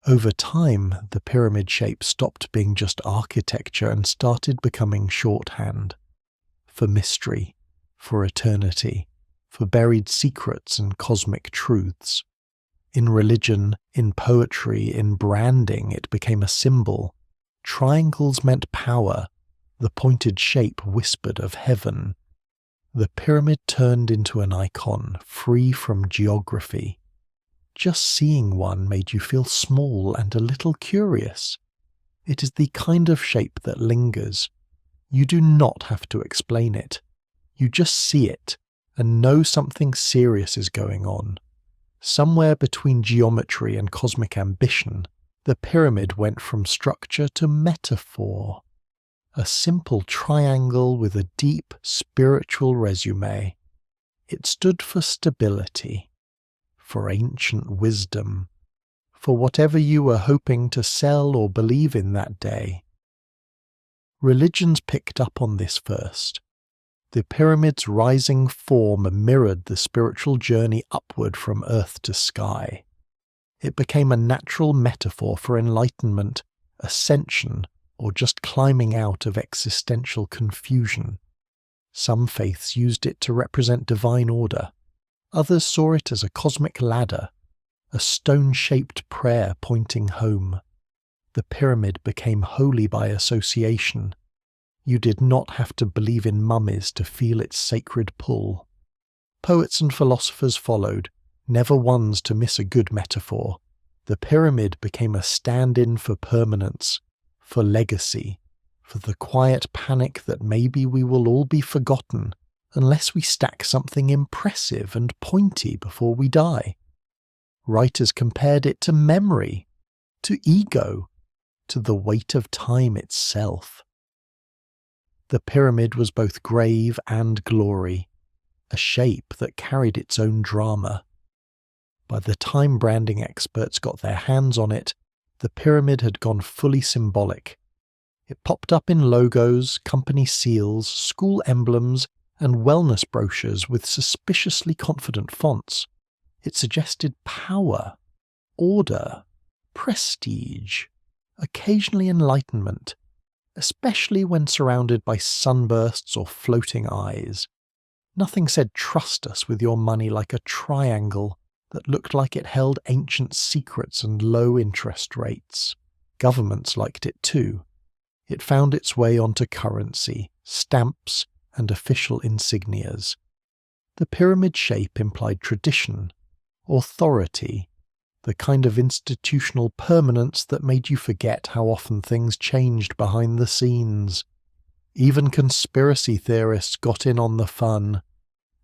Speaker 1: Over time, the pyramid shape stopped being just architecture and started becoming shorthand. For mystery, for eternity, for buried secrets and cosmic truths. In religion, in poetry, in branding, it became a symbol. Triangles meant power. The pointed shape whispered of heaven. The pyramid turned into an icon, free from geography. Just seeing one made you feel small and a little curious. It is the kind of shape that lingers. You do not have to explain it. You just see it and know something serious is going on. Somewhere between geometry and cosmic ambition, the pyramid went from structure to metaphor. A simple triangle with a deep spiritual resume. It stood for stability, for ancient wisdom, for whatever you were hoping to sell or believe in that day. Religions picked up on this first. The pyramid's rising form mirrored the spiritual journey upward from earth to sky. It became a natural metaphor for enlightenment, ascension, or just climbing out of existential confusion. Some faiths used it to represent divine order. Others saw it as a cosmic ladder, a stone-shaped prayer pointing home. The pyramid became holy by association. You did not have to believe in mummies to feel its sacred pull. Poets and philosophers followed, never ones to miss a good metaphor. The pyramid became a stand-in for permanence, for legacy, for the quiet panic that maybe we will all be forgotten unless we stack something impressive and pointy before we die. Writers compared it to memory, to ego, to the weight of time itself. The pyramid was both grave and glory, a shape that carried its own drama. By the time branding experts got their hands on it, the pyramid had gone fully symbolic. It popped up in logos, company seals, school emblems, and wellness brochures with suspiciously confident fonts. It suggested power, order, prestige, occasionally enlightenment, especially when surrounded by sunbursts or floating eyes. Nothing said trust us with your money like a triangle that looked like it held ancient secrets and low interest rates. Governments liked it too. It found its way onto currency, stamps, and official insignias. The pyramid shape implied tradition, authority, the kind of institutional permanence that made you forget how often things changed behind the scenes. Even conspiracy theorists got in on the fun.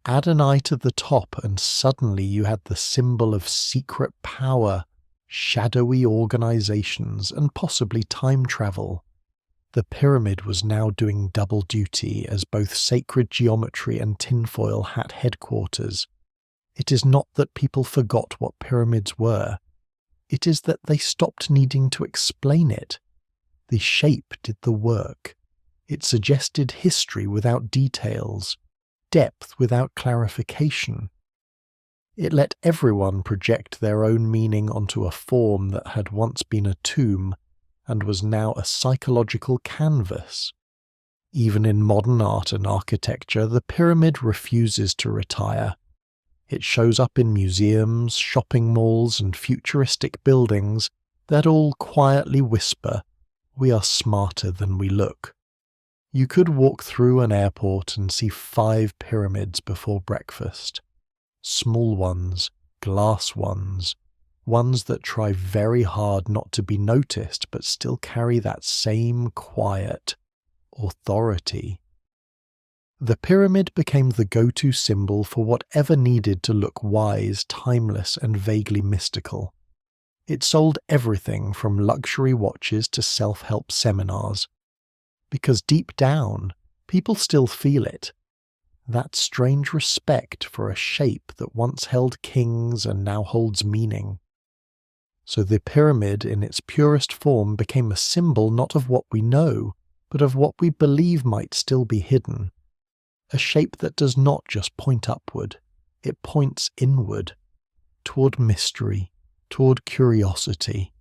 Speaker 1: Add an eye to the top and suddenly you had the symbol of secret power, shadowy organizations, and possibly time travel. The pyramid was now doing double duty as both sacred geometry and tinfoil hat headquarters. It is not that people forgot what pyramids were. It is that they stopped needing to explain it. The shape did the work. It suggested history without details, depth without clarification. It let everyone project their own meaning onto a form that had once been a tomb and was now a psychological canvas. Even in modern art and architecture, the pyramid refuses to retire. It shows up in museums, shopping malls, and futuristic buildings that all quietly whisper, "We are smarter than we look." You could walk through an airport and see 5 pyramids before breakfast. Small ones, glass ones that try very hard not to be noticed but still carry that same quiet authority. The pyramid became the go-to symbol for whatever needed to look wise, timeless, and vaguely mystical. It sold everything from luxury watches to self-help seminars. Because deep down, people still feel it. That strange respect for a shape that once held kings and now holds meaning. So the pyramid in its purest form became a symbol not of what we know, but of what we believe might still be hidden. A shape that does not just point upward, it points inward, toward mystery, toward curiosity,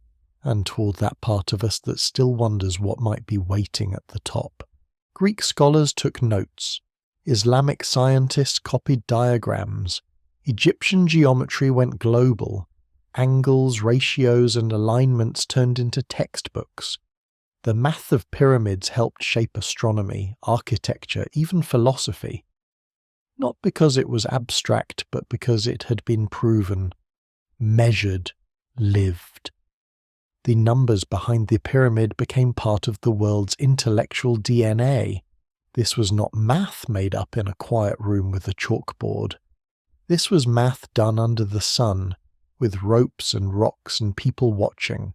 Speaker 1: and toward that part of us that still wonders what might be waiting at the top. Greek scholars took notes. Islamic scientists copied diagrams. Egyptian geometry went global. Angles, ratios, and alignments turned into textbooks. The math of pyramids helped shape astronomy, architecture, even philosophy. Not because it was abstract, but because it had been proven, measured, lived. The numbers behind the pyramid became part of the world's intellectual DNA. This was not math made up in a quiet room with a chalkboard. This was math done under the sun, with ropes and rocks and people watching.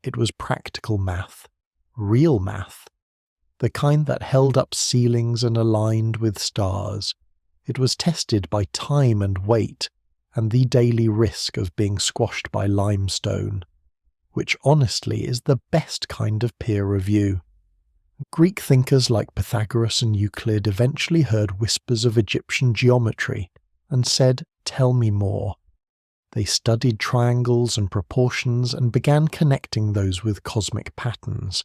Speaker 1: It was practical math, real math, the kind that held up ceilings and aligned with stars. It was tested by time and weight, and the daily risk of being squashed by limestone, which honestly is the best kind of peer review. Greek thinkers like Pythagoras and Euclid eventually heard whispers of Egyptian geometry and said, "Tell me more." They studied triangles and proportions and began connecting those with cosmic patterns.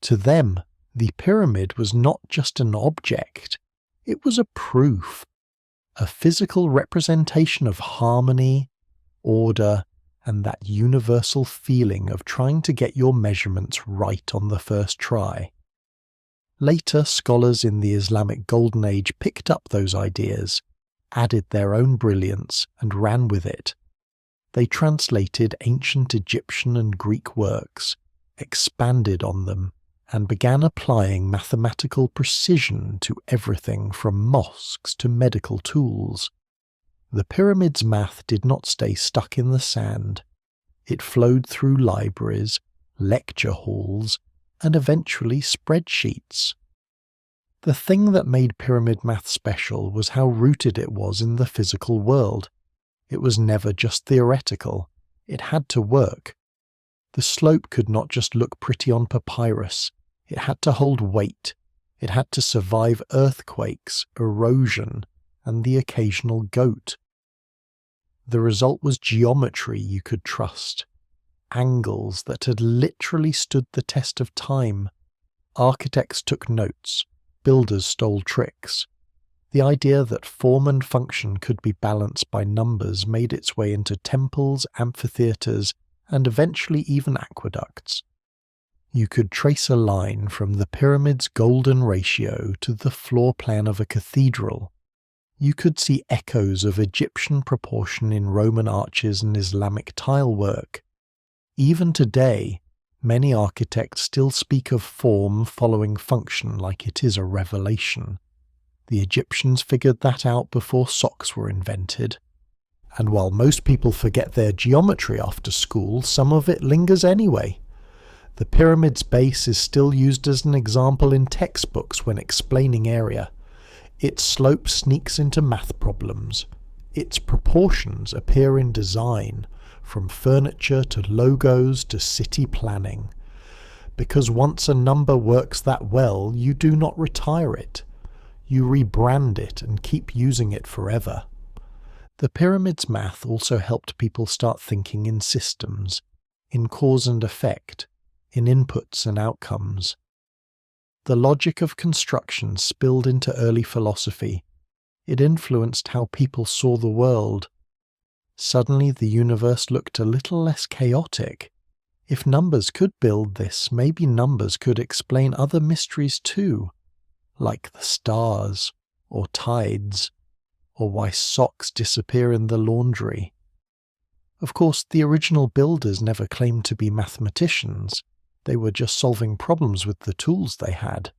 Speaker 1: To them, the pyramid was not just an object, it was a proof, a physical representation of harmony, order, and that universal feeling of trying to get your measurements right on the first try. Later, scholars in the Islamic Golden Age picked up those ideas, added their own brilliance, and ran with it. They translated ancient Egyptian and Greek works, expanded on them, and began applying mathematical precision to everything from mosques to medical tools. The pyramid's math did not stay stuck in the sand. It flowed through libraries, lecture halls, and eventually spreadsheets. The thing that made pyramid math special was how rooted it was in the physical world. It was never just theoretical. It had to work. The slope could not just look pretty on papyrus. It had to hold weight. It had to survive earthquakes, erosion, and the occasional goat. The result was geometry you could trust. Angles that had literally stood the test of time. Architects took notes. Builders stole tricks. The idea that form and function could be balanced by numbers made its way into temples, amphitheatres, and eventually even aqueducts. You could trace a line from the pyramid's golden ratio to the floor plan of a cathedral. You could see echoes of Egyptian proportion in Roman arches and Islamic tile work. Even today, many architects still speak of form following function like it is a revelation. The Egyptians figured that out before socks were invented. And while most people forget their geometry after school, some of it lingers anyway. The pyramid's base is still used as an example in textbooks when explaining area. Its slope sneaks into math problems. Its proportions appear in design, from furniture to logos to city planning. Because once a number works that well, you do not retire it. You rebrand it and keep using it forever. The pyramid's math also helped people start thinking in systems, in cause and effect, in inputs and outcomes. The logic of construction spilled into early philosophy. It influenced how people saw the world. Suddenly the universe looked a little less chaotic. If numbers could build this, maybe numbers could explain other mysteries too, like the stars, or tides, or why socks disappear in the laundry. Of course, the original builders never claimed to be mathematicians. They were just solving problems with the tools they had.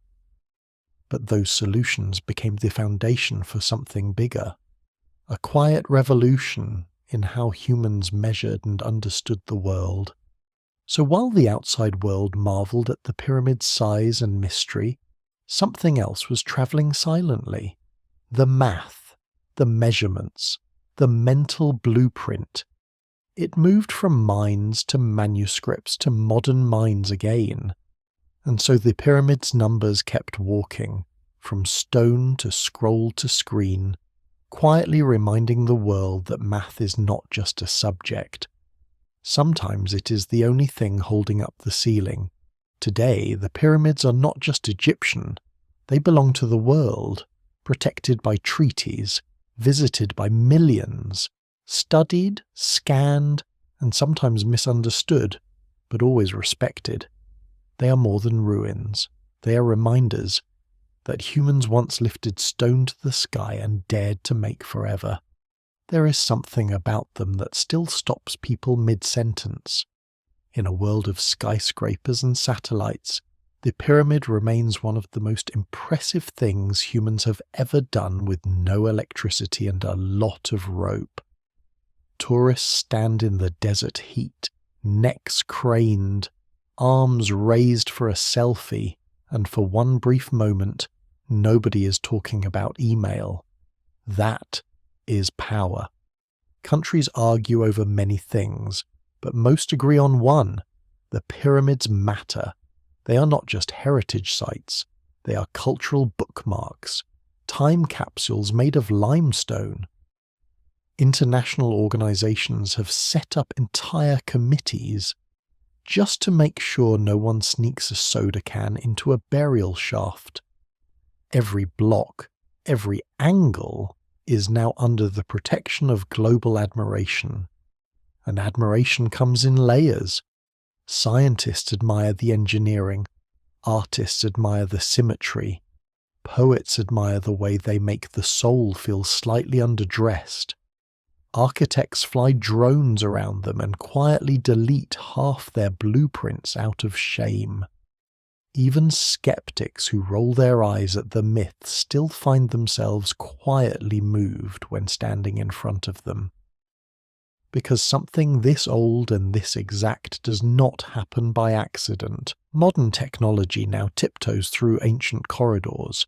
Speaker 1: But those solutions became the foundation for something bigger. A quiet revolution in how humans measured and understood the world. So while the outside world marvelled at the pyramid's size and mystery, something else was travelling silently. The math, the measurements, the mental blueprint. It moved from minds to manuscripts to modern minds again. And so the pyramid's numbers kept walking, from stone to scroll to screen, quietly reminding the world that math is not just a subject. Sometimes it is the only thing holding up the ceiling. Today, the pyramids are not just Egyptian. They belong to the world, protected by treaties, visited by millions, studied, scanned, and sometimes misunderstood, but always respected. They are more than ruins. They are reminders that humans once lifted stone to the sky and dared to make forever. There is something about them that still stops people mid-sentence. In a world of skyscrapers and satellites, the pyramid remains one of the most impressive things humans have ever done with no electricity and a lot of rope. Tourists stand in the desert heat, necks craned, arms raised for a selfie, and for one brief moment, nobody is talking about email. That is power. Countries argue over many things, but most agree on one. The pyramids matter. They are not just heritage sites. They are cultural bookmarks, time capsules made of limestone. International organizations have set up entire committees just to make sure no one sneaks a soda can into a burial shaft. Every block, every angle is now under the protection of global admiration. And admiration comes in layers. Scientists admire the engineering, artists admire the symmetry, poets admire the way they make the soul feel slightly underdressed. Architects fly drones around them and quietly delete half their blueprints out of shame. Even skeptics who roll their eyes at the myth still find themselves quietly moved when standing in front of them. Because something this old and this exact does not happen by accident. Modern technology now tiptoes through ancient corridors.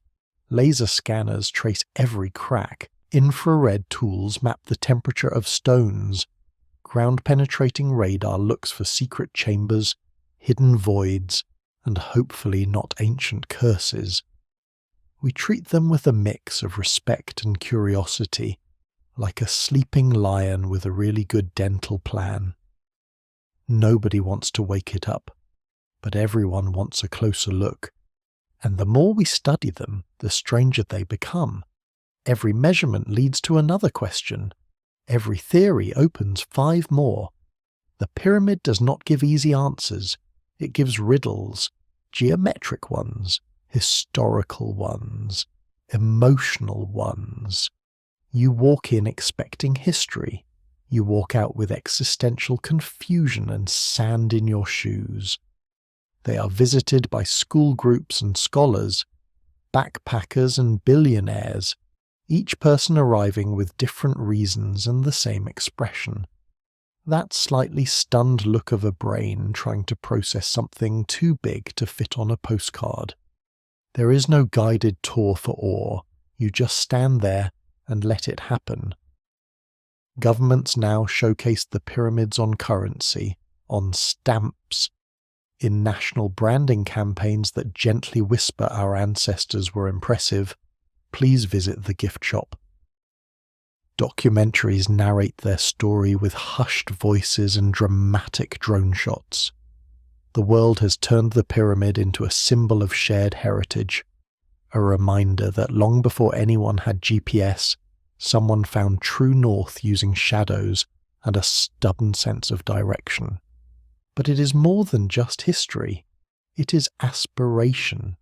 Speaker 1: Laser scanners trace every crack. Infrared tools map the temperature of stones. Ground-penetrating radar looks for secret chambers, hidden voids, and hopefully not ancient curses. We treat them with a mix of respect and curiosity, like a sleeping lion with a really good dental plan. Nobody wants to wake it up, but everyone wants a closer look. And the more we study them, the stranger they become. Every measurement leads to another question. Every theory opens 5 more. The pyramid does not give easy answers. It gives riddles, geometric ones, historical ones, emotional ones. You walk in expecting history. You walk out with existential confusion and sand in your shoes. They are visited by school groups and scholars, backpackers and billionaires, each person arriving with different reasons and the same expression. That slightly stunned look of a brain trying to process something too big to fit on a postcard. There is no guided tour for awe. You just stand there and let it happen. Governments now showcase the pyramids on currency, on stamps, in national branding campaigns that gently whisper our ancestors were impressive. Please visit the gift shop. Documentaries narrate their story with hushed voices and dramatic drone shots. The world has turned the pyramid into a symbol of shared heritage, a reminder that long before anyone had GPS, someone found true north using shadows and a stubborn sense of direction. But it is more than just history. It is aspiration.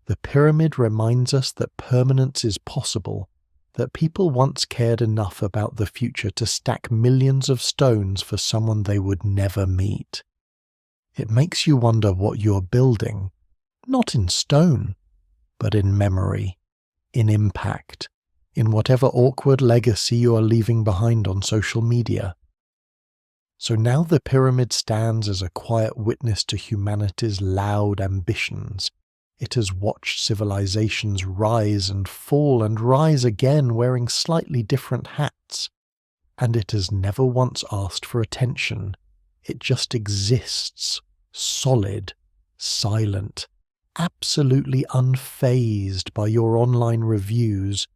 Speaker 1: The pyramid reminds us that permanence is possible, that people once cared enough about the future to stack millions of stones for someone they would never meet. It makes you wonder what you're building, not in stone, but in memory, in impact, in whatever awkward legacy you are leaving behind on social media. So now the pyramid stands as a quiet witness to humanity's loud ambitions. It has watched civilizations rise and fall and rise again wearing slightly different hats. And it has never once asked for attention. It just exists, solid, silent, absolutely unfazed by your online reviews,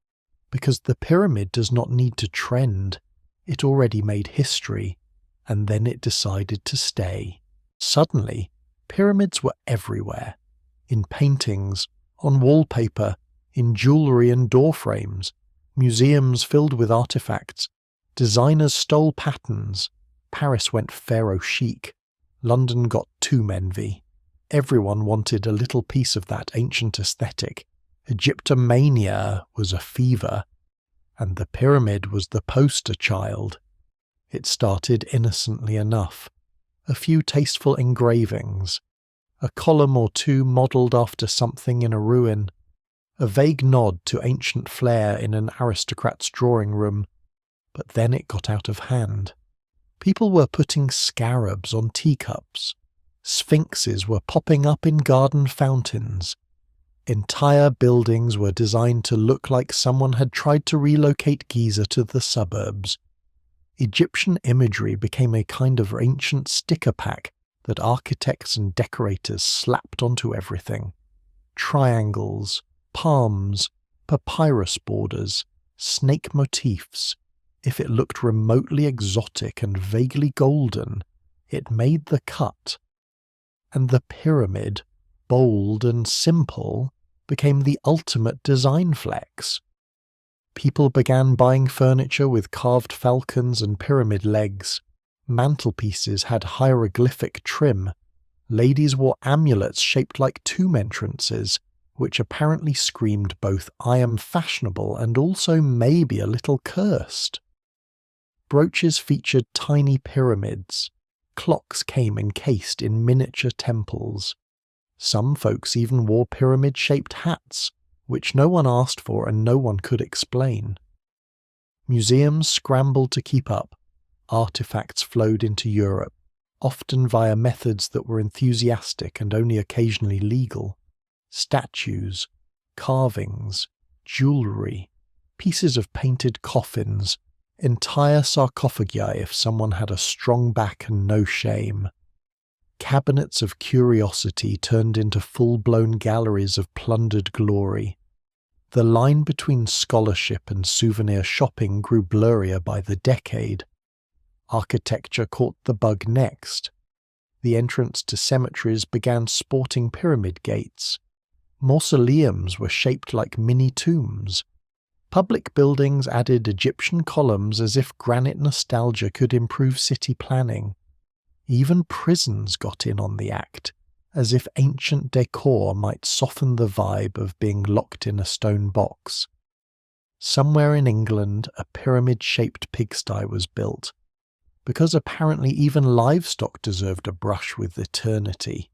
Speaker 1: because the pyramid does not need to trend. It already made history, and then it decided to stay. Suddenly, pyramids were everywhere. In paintings, on wallpaper, in jewellery and door frames, museums filled with artefacts. Designers stole patterns. Paris went pharaoh chic. London got tomb envy. Everyone wanted a little piece of that ancient aesthetic. Egyptomania was a fever, and the pyramid was the poster child. It started innocently enough. A few tasteful engravings, a column or two modelled after something in a ruin, a vague nod to ancient flair in an aristocrat's drawing room. But then it got out of hand. People were putting scarabs on teacups. Sphinxes were popping up in garden fountains. Entire buildings were designed to look like someone had tried to relocate Giza to the suburbs. Egyptian imagery became a kind of ancient sticker pack that architects and decorators slapped onto everything. Triangles, palms, papyrus borders, snake motifs. If it looked remotely exotic and vaguely golden, it made the cut. And the pyramid, bold and simple, became the ultimate design flex. People began buying furniture with carved falcons and pyramid legs. Mantelpieces had hieroglyphic trim. Ladies wore amulets shaped like tomb entrances, which apparently screamed both "I am fashionable" and also maybe a little cursed. Brooches featured tiny pyramids. Clocks came encased in miniature temples. Some folks even wore pyramid-shaped hats, which no one asked for and no one could explain. Museums scrambled to keep up. Artifacts flowed into Europe, often via methods that were enthusiastic and only occasionally legal. Statues, carvings, jewellery, pieces of painted coffins, entire sarcophagi if someone had a strong back and no shame. Cabinets of curiosity turned into full-blown galleries of plundered glory. The line between scholarship and souvenir shopping grew blurrier by the decade. Architecture caught the bug next. The entrance to cemeteries began sporting pyramid gates. Mausoleums were shaped like mini tombs. Public buildings added Egyptian columns as if granite nostalgia could improve city planning. Even prisons got in on the act, as if ancient decor might soften the vibe of being locked in a stone box. Somewhere in England, a pyramid-shaped pigsty was built, because apparently even livestock deserved a brush with eternity.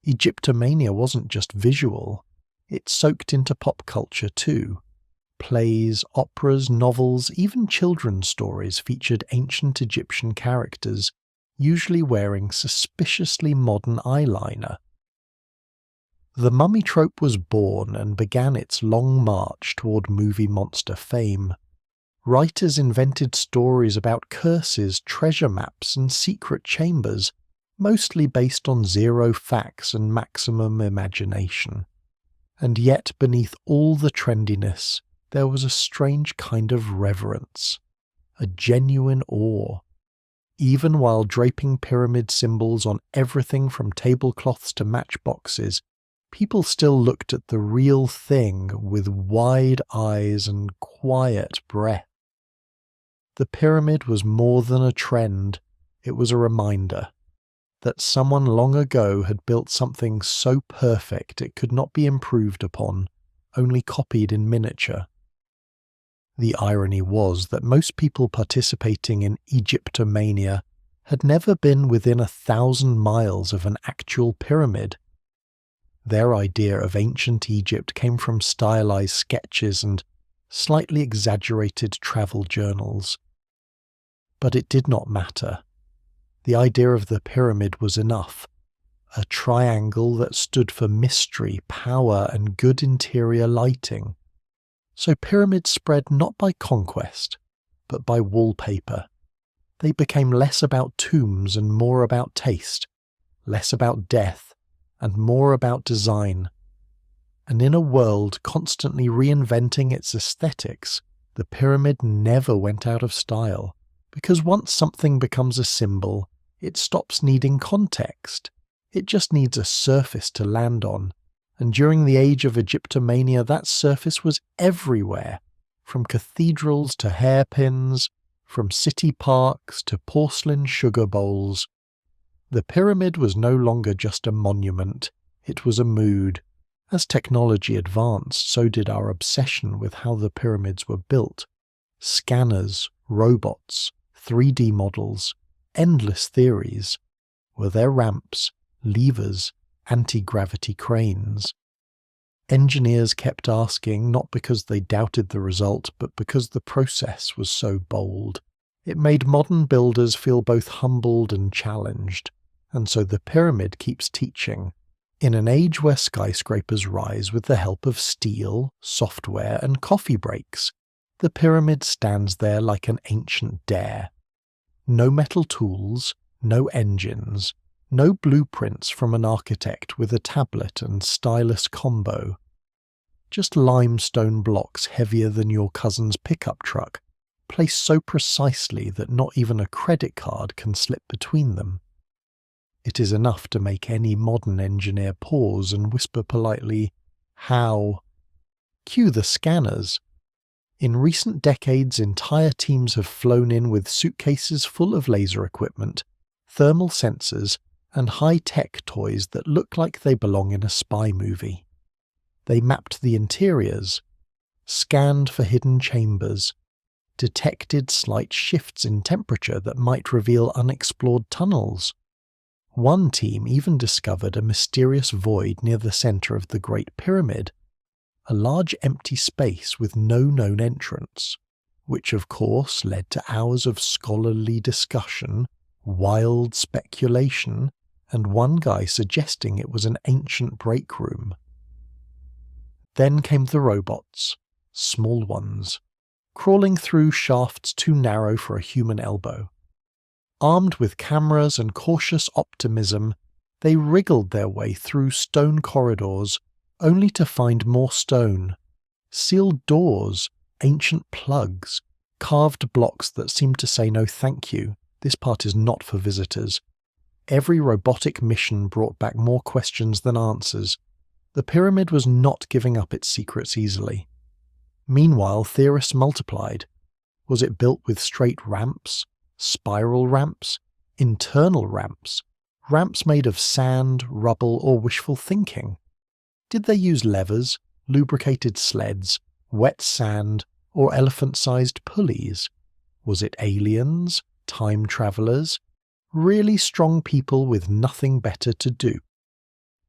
Speaker 1: Egyptomania wasn't just visual, it soaked into pop culture too. Plays, operas, novels, even children's stories featured ancient Egyptian characters, usually wearing suspiciously modern eyeliner. The mummy trope was born and began its long march toward movie monster fame. Writers invented stories about curses, treasure maps, and secret chambers, mostly based on zero facts and maximum imagination. And yet, beneath all the trendiness, there was a strange kind of reverence, a genuine awe. Even while draping pyramid symbols on everything from tablecloths to matchboxes, people still looked at the real thing with wide eyes and quiet breath. The pyramid was more than a trend, it was a reminder that someone long ago had built something so perfect it could not be improved upon, only copied in miniature. The irony was that most people participating in Egyptomania had never been within 1,000 miles of an actual pyramid. Their idea of ancient Egypt came from stylized sketches and slightly exaggerated travel journals. But it did not matter. The idea of the pyramid was enough. A triangle that stood for mystery, power, and good interior lighting. So pyramids spread not by conquest, but by wallpaper. They became less about tombs and more about taste, less about death and more about design. And in a world constantly reinventing its aesthetics, the pyramid never went out of style, because once something becomes a symbol, it stops needing context. It just needs a surface to land on. And during the age of Egyptomania, that surface was everywhere, from cathedrals to hairpins, from city parks to porcelain sugar bowls. The pyramid was no longer just a monument, it was a mood. As technology advanced, so did our obsession with how the pyramids were built. Scanners, robots, 3D models, endless theories. Were there ramps, levers, anti-gravity cranes? Engineers kept asking, not because they doubted the result, but because the process was so bold. It made modern builders feel both humbled and challenged, and so the pyramid keeps teaching. In an age where skyscrapers rise with the help of steel, software, and coffee breaks, the pyramid stands there like an ancient dare. No metal tools, no engines, no blueprints from an architect with a tablet and stylus combo. Just limestone blocks heavier than your cousin's pickup truck, placed so precisely that not even a credit card can slip between them. It is enough to make any modern engineer pause and whisper politely, "How?" Cue the scanners. In recent decades, entire teams have flown in with suitcases full of laser equipment, thermal sensors, and high-tech toys that look like they belong in a spy movie. They mapped the interiors, scanned for hidden chambers, detected slight shifts in temperature that might reveal unexplored tunnels. One team even discovered a mysterious void near the center of the Great Pyramid, a large empty space with no known entrance, which of course led to hours of scholarly discussion, wild speculation, and one guy suggesting it was an ancient break room. Then came the robots, small ones, crawling through shafts too narrow for a human elbow. Armed with cameras and cautious optimism, they wriggled their way through stone corridors, only to find more stone, sealed doors, ancient plugs, carved blocks that seemed to say no thank you, this part is not for visitors. Every robotic mission brought back more questions than answers. The pyramid was not giving up its secrets easily. Meanwhile, theorists multiplied. Was it built with straight ramps, spiral ramps, internal ramps, ramps made of sand, rubble, or wishful thinking? Did they use levers, lubricated sleds, wet sand, or elephant-sized pulleys? Was it aliens, time travelers, really strong people with nothing better to do?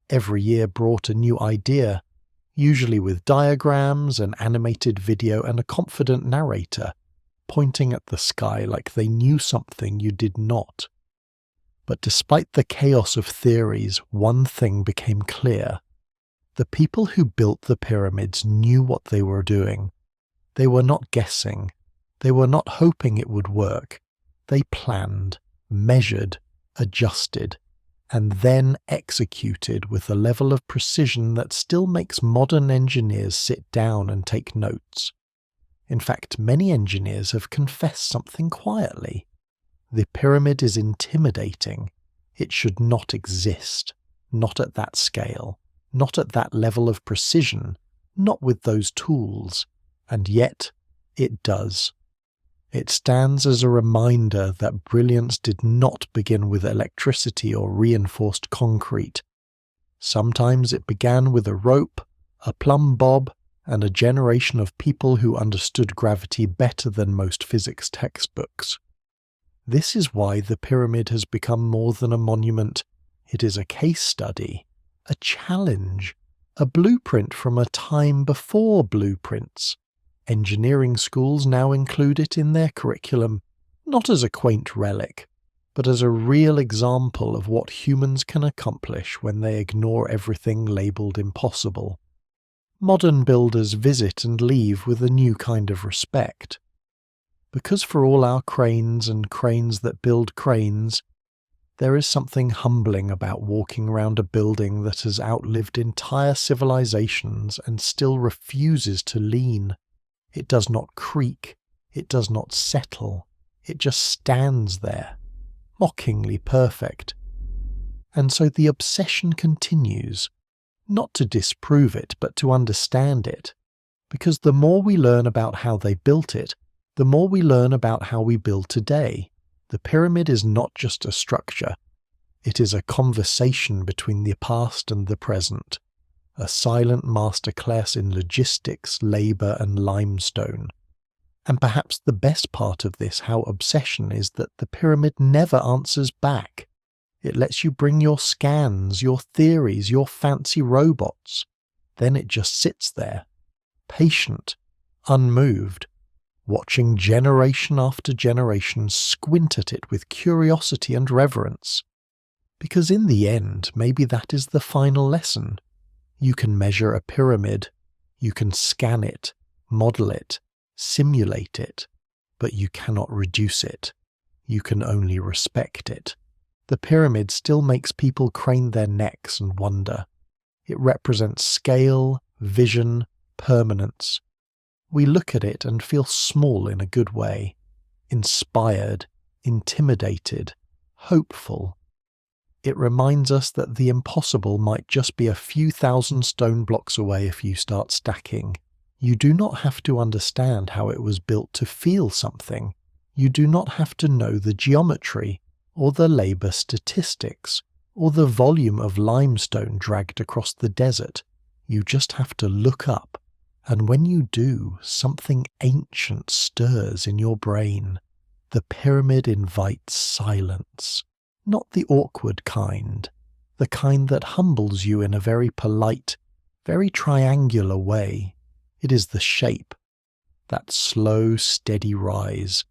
Speaker 1: Every year brought a new idea, usually with diagrams, an animated video, and a confident narrator, pointing at the sky like they knew something you did not. But despite the chaos of theories, one thing became clear. The people who built the pyramids knew what they were doing. They were not guessing. They were not hoping it would work. They planned, measured, adjusted, and then executed with a level of precision that still makes modern engineers sit down and take notes. In fact, many engineers have confessed something quietly. The pyramid is intimidating. It should not exist, not at that scale, not at that level of precision, not with those tools. And yet, it does. It stands as a reminder that brilliance did not begin with electricity or reinforced concrete. Sometimes it began with a rope, a plumb bob, and a generation of people who understood gravity better than most physics textbooks. This is why the pyramid has become more than a monument. It is a case study, a challenge, a blueprint from a time before blueprints, Engineering schools now include it in their curriculum, not as a quaint relic, but as a real example of what humans can accomplish when they ignore everything labelled impossible. Modern builders visit and leave with a new kind of respect. Because for all our cranes and cranes that build cranes, there is something humbling about walking around a building that has outlived entire civilizations and still refuses to lean. It does not creak, it does not settle, it just stands there, mockingly perfect. And so the obsession continues, not to disprove it, but to understand it, because the more we learn about how they built it, the more we learn about how we build today. The pyramid is not just a structure, it is a conversation between the past and the present, a silent masterclass in logistics, labour and limestone. And perhaps the best part of this obsession is that the pyramid never answers back. It lets you bring your scans, your theories, your fancy robots. Then it just sits there, patient, unmoved, watching generation after generation squint at it with curiosity and reverence. Because in the end, maybe that is the final lesson. You can measure a pyramid, you can scan it, model it, simulate it, but you cannot reduce it. You can only respect it. The pyramid still makes people crane their necks and wonder. It represents scale, vision, permanence. We look at it and feel small in a good way, inspired, intimidated, hopeful. It reminds us that the impossible might just be a few thousand stone blocks away if you start stacking. You do not have to understand how it was built to feel something. You do not have to know the geometry, or the labour statistics, or the volume of limestone dragged across the desert. You just have to look up. And when you do, something ancient stirs in your brain. The pyramid invites silence. Not the awkward kind. The kind that humbles you in a very polite, very triangular way. It is the shape. That slow, steady rise.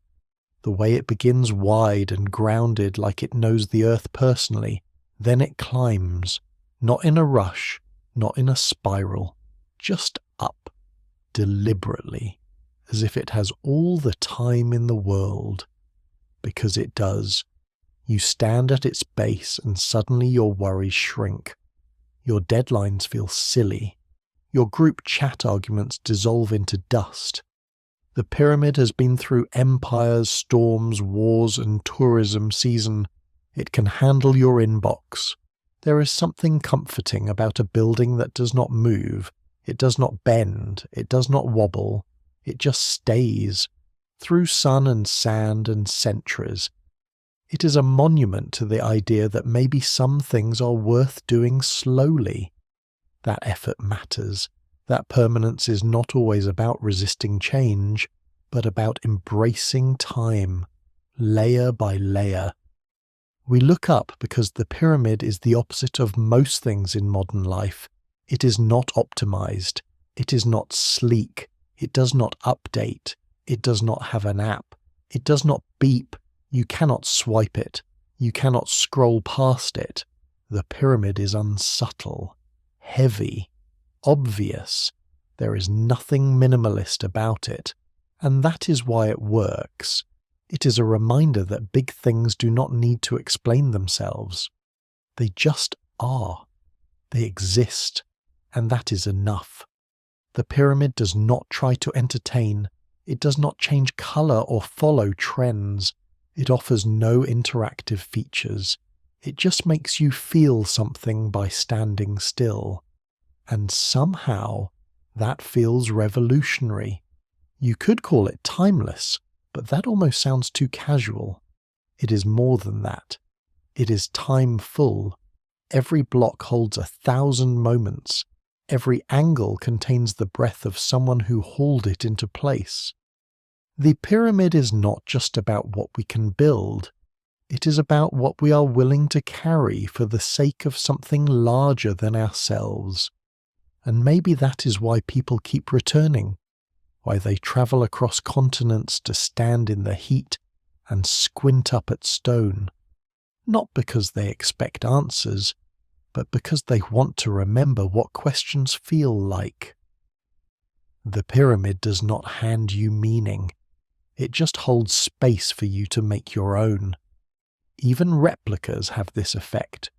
Speaker 1: The way it begins wide and grounded like it knows the earth personally. Then it climbs. Not in a rush, not in a spiral. Just up. Deliberately, as if it has all the time in the world. Because it does. You stand at its base and suddenly your worries shrink. Your deadlines feel silly. Your group chat arguments dissolve into dust. The pyramid has been through empires, storms, wars and tourism season. It can handle your inbox. There is something comforting about a building that does not move. It does not bend, it does not wobble, it just stays, through sun and sand and centuries. It is a monument to the idea that maybe some things are worth doing slowly. That effort matters, that permanence is not always about resisting change, but about embracing time, layer by layer. We look up because the pyramid is the opposite of most things in modern life. It is not optimized. It is not sleek. It does not update. It does not have an app. It does not beep. You cannot swipe it. You cannot scroll past it. The pyramid is unsubtle, heavy, obvious. There is nothing minimalist about it. And that is why it works. It is a reminder that big things do not need to explain themselves. They just are. They exist. And that is enough. The pyramid does not try to entertain. It does not change colour or follow trends. It offers no interactive features. It just makes you feel something by standing still. And somehow, that feels revolutionary. You could call it timeless, but that almost sounds too casual. It is more than that. It is time-full. Every block holds 1,000 moments. Every angle contains the breath of someone who hauled it into place. The pyramid is not just about what we can build. It is about what we are willing to carry for the sake of something larger than ourselves. And maybe that is why people keep returning. why they travel across continents to stand in the heat and squint up at stone, not because they expect answers, but because they want to remember what questions feel like. The pyramid does not hand you meaning. It just holds space for you to make your own. Even replicas have this effect.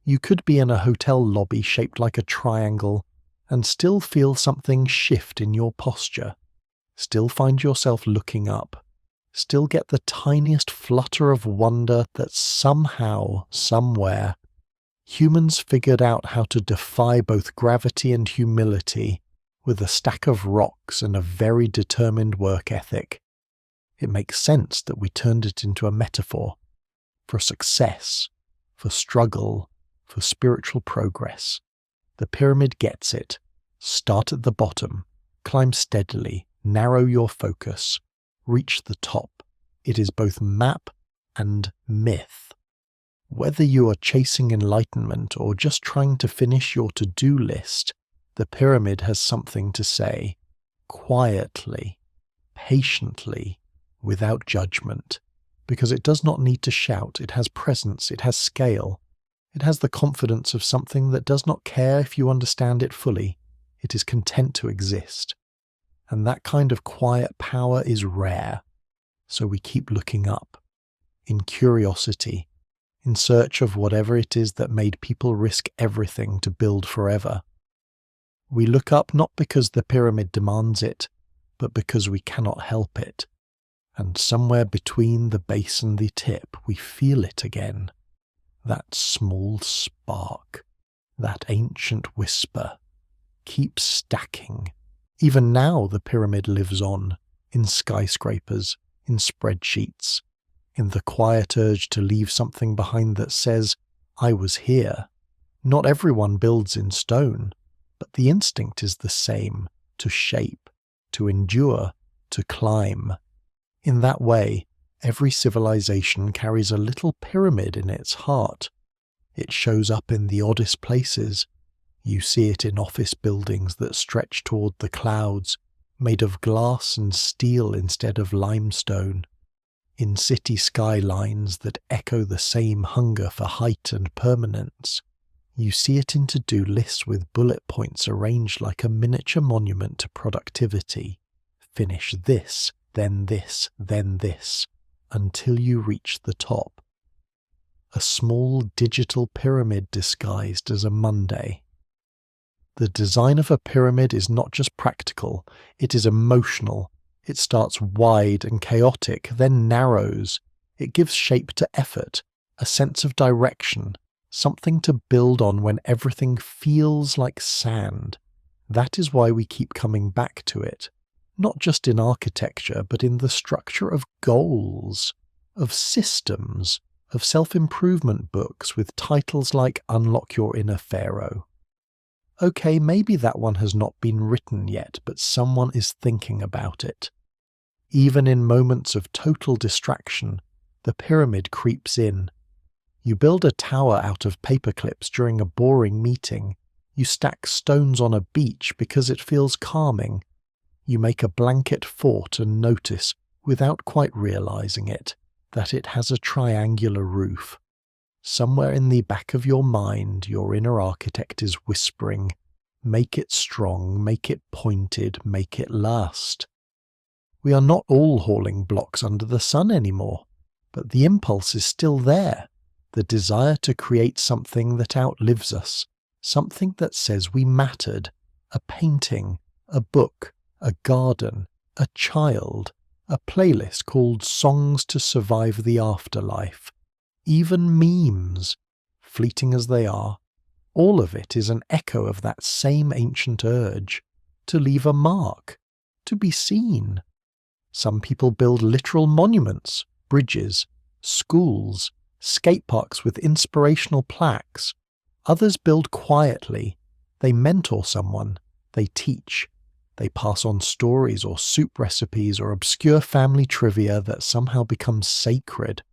Speaker 1: You could be in a hotel lobby shaped like a triangle and still feel something shift in your posture, still find yourself looking up, still get the tiniest flutter of wonder that somehow, somewhere, humans figured out how to defy both gravity and humility with a stack of rocks and a very determined work ethic. It makes sense that we turned it into a metaphor for success, for struggle, for spiritual progress. The pyramid gets it. Start at the bottom, climb steadily, narrow your focus, reach the top. It is both map and myth. Whether you are chasing enlightenment or just trying to finish your to-do list, the pyramid has something to say, quietly, patiently, without judgment, because it does not need to shout. It has presence, it has scale. It has the confidence of something that does not care if you understand it fully. It is content to exist. And that kind of quiet power is rare. So we keep looking up, in curiosity, in search of whatever it is that made people risk everything to build forever. We look up not because the pyramid demands it, but because we cannot help it. And somewhere between the base and the tip, we feel it again. That small spark, that ancient whisper, keeps stacking. Even now the pyramid lives on, in skyscrapers, in spreadsheets, in the quiet urge to leave something behind that says, I was here. Not everyone builds in stone, but the instinct is the same, to shape, to endure, to climb. In that way, every civilization carries a little pyramid in its heart. It shows up in the oddest places. You see it in office buildings that stretch toward the clouds, made of glass and steel instead of limestone. In city skylines that echo the same hunger for height and permanence. You see it in to-do lists with bullet points arranged like a miniature monument to productivity. Finish this, then this, then this, until you reach the top. A small digital pyramid disguised as a Monday. The design of a pyramid is not just practical, it is emotional. It starts wide and chaotic, then narrows. It gives shape to effort, a sense of direction, something to build on when everything feels like sand. That is why we keep coming back to it. Not just in architecture, but in the structure of goals, of systems, of self-improvement books with titles like Unlock Your Inner Pharaoh. Okay, maybe that one has not been written yet, but someone is thinking about it. Even in moments of total distraction, the pyramid creeps in. You build a tower out of paper clips during a boring meeting. You stack stones on a beach because it feels calming. You make a blanket fort and notice, without quite realizing it, that it has a triangular roof. Somewhere in the back of your mind, your inner architect is whispering, make it strong, make it pointed, make it last. We are not all hauling blocks under the sun anymore, but the impulse is still there, the desire to create something that outlives us, something that says we mattered, a painting, a book, a garden, a child, a playlist called Songs to Survive the Afterlife. Even memes, fleeting as they are, all of it is an echo of that same ancient urge to leave a mark, to be seen. Some people build literal monuments, bridges, schools, skate parks with inspirational plaques. Others build quietly. They mentor someone. They teach. They pass on stories or soup recipes or obscure family trivia that somehow becomes sacred.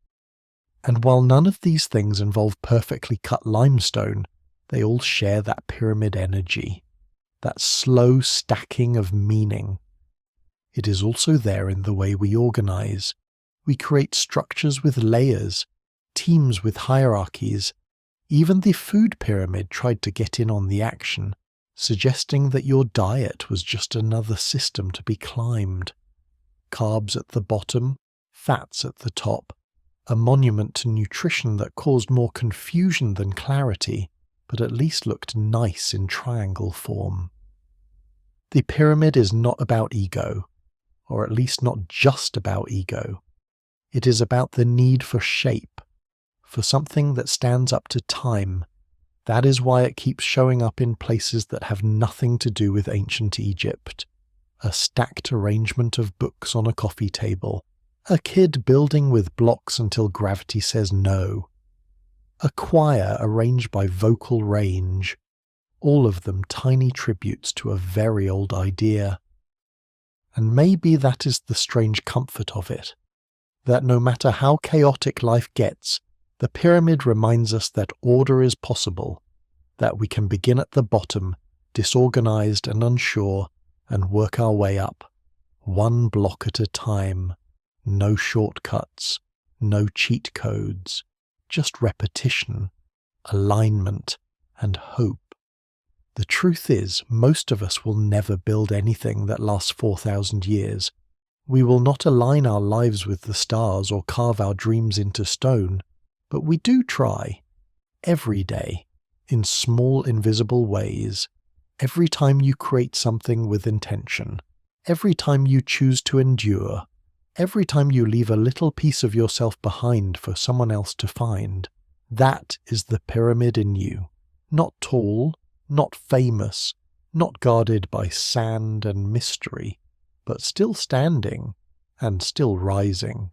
Speaker 1: And while none of these things involve perfectly cut limestone, they all share that pyramid energy, that slow stacking of meaning. it is also there in the way we organize. We create structures with layers, teams with hierarchies. Even the food pyramid tried to get in on the action, suggesting that your diet was just another system to be climbed. Carbs at the bottom, fats at the top, a monument to nutrition that caused more confusion than clarity, but at least looked nice in triangle form. The pyramid is not about ego, or at least not just about ego. It is about the need for shape, for something that stands up to time. That is why it keeps showing up in places that have nothing to do with ancient Egypt. A stacked arrangement of books on a coffee table. A kid building with blocks until gravity says no. A choir arranged by vocal range. All of them tiny tributes to a very old idea. And maybe that is the strange comfort of it, that no matter how chaotic life gets, the pyramid reminds us that order is possible, that we can begin at the bottom, disorganized and unsure, and work our way up, one block at a time. No shortcuts, no cheat codes, just repetition, alignment, and hope. The truth is, most of us will never build anything that lasts 4,000 years. We will not align our lives with the stars or carve our dreams into stone, but we do try, every day, in small invisible ways, every time you create something with intention, every time you choose to endure, every time you leave a little piece of yourself behind for someone else to find. That is the pyramid in you. Not tall, not famous, not guarded by sand and mystery, but still standing and still rising.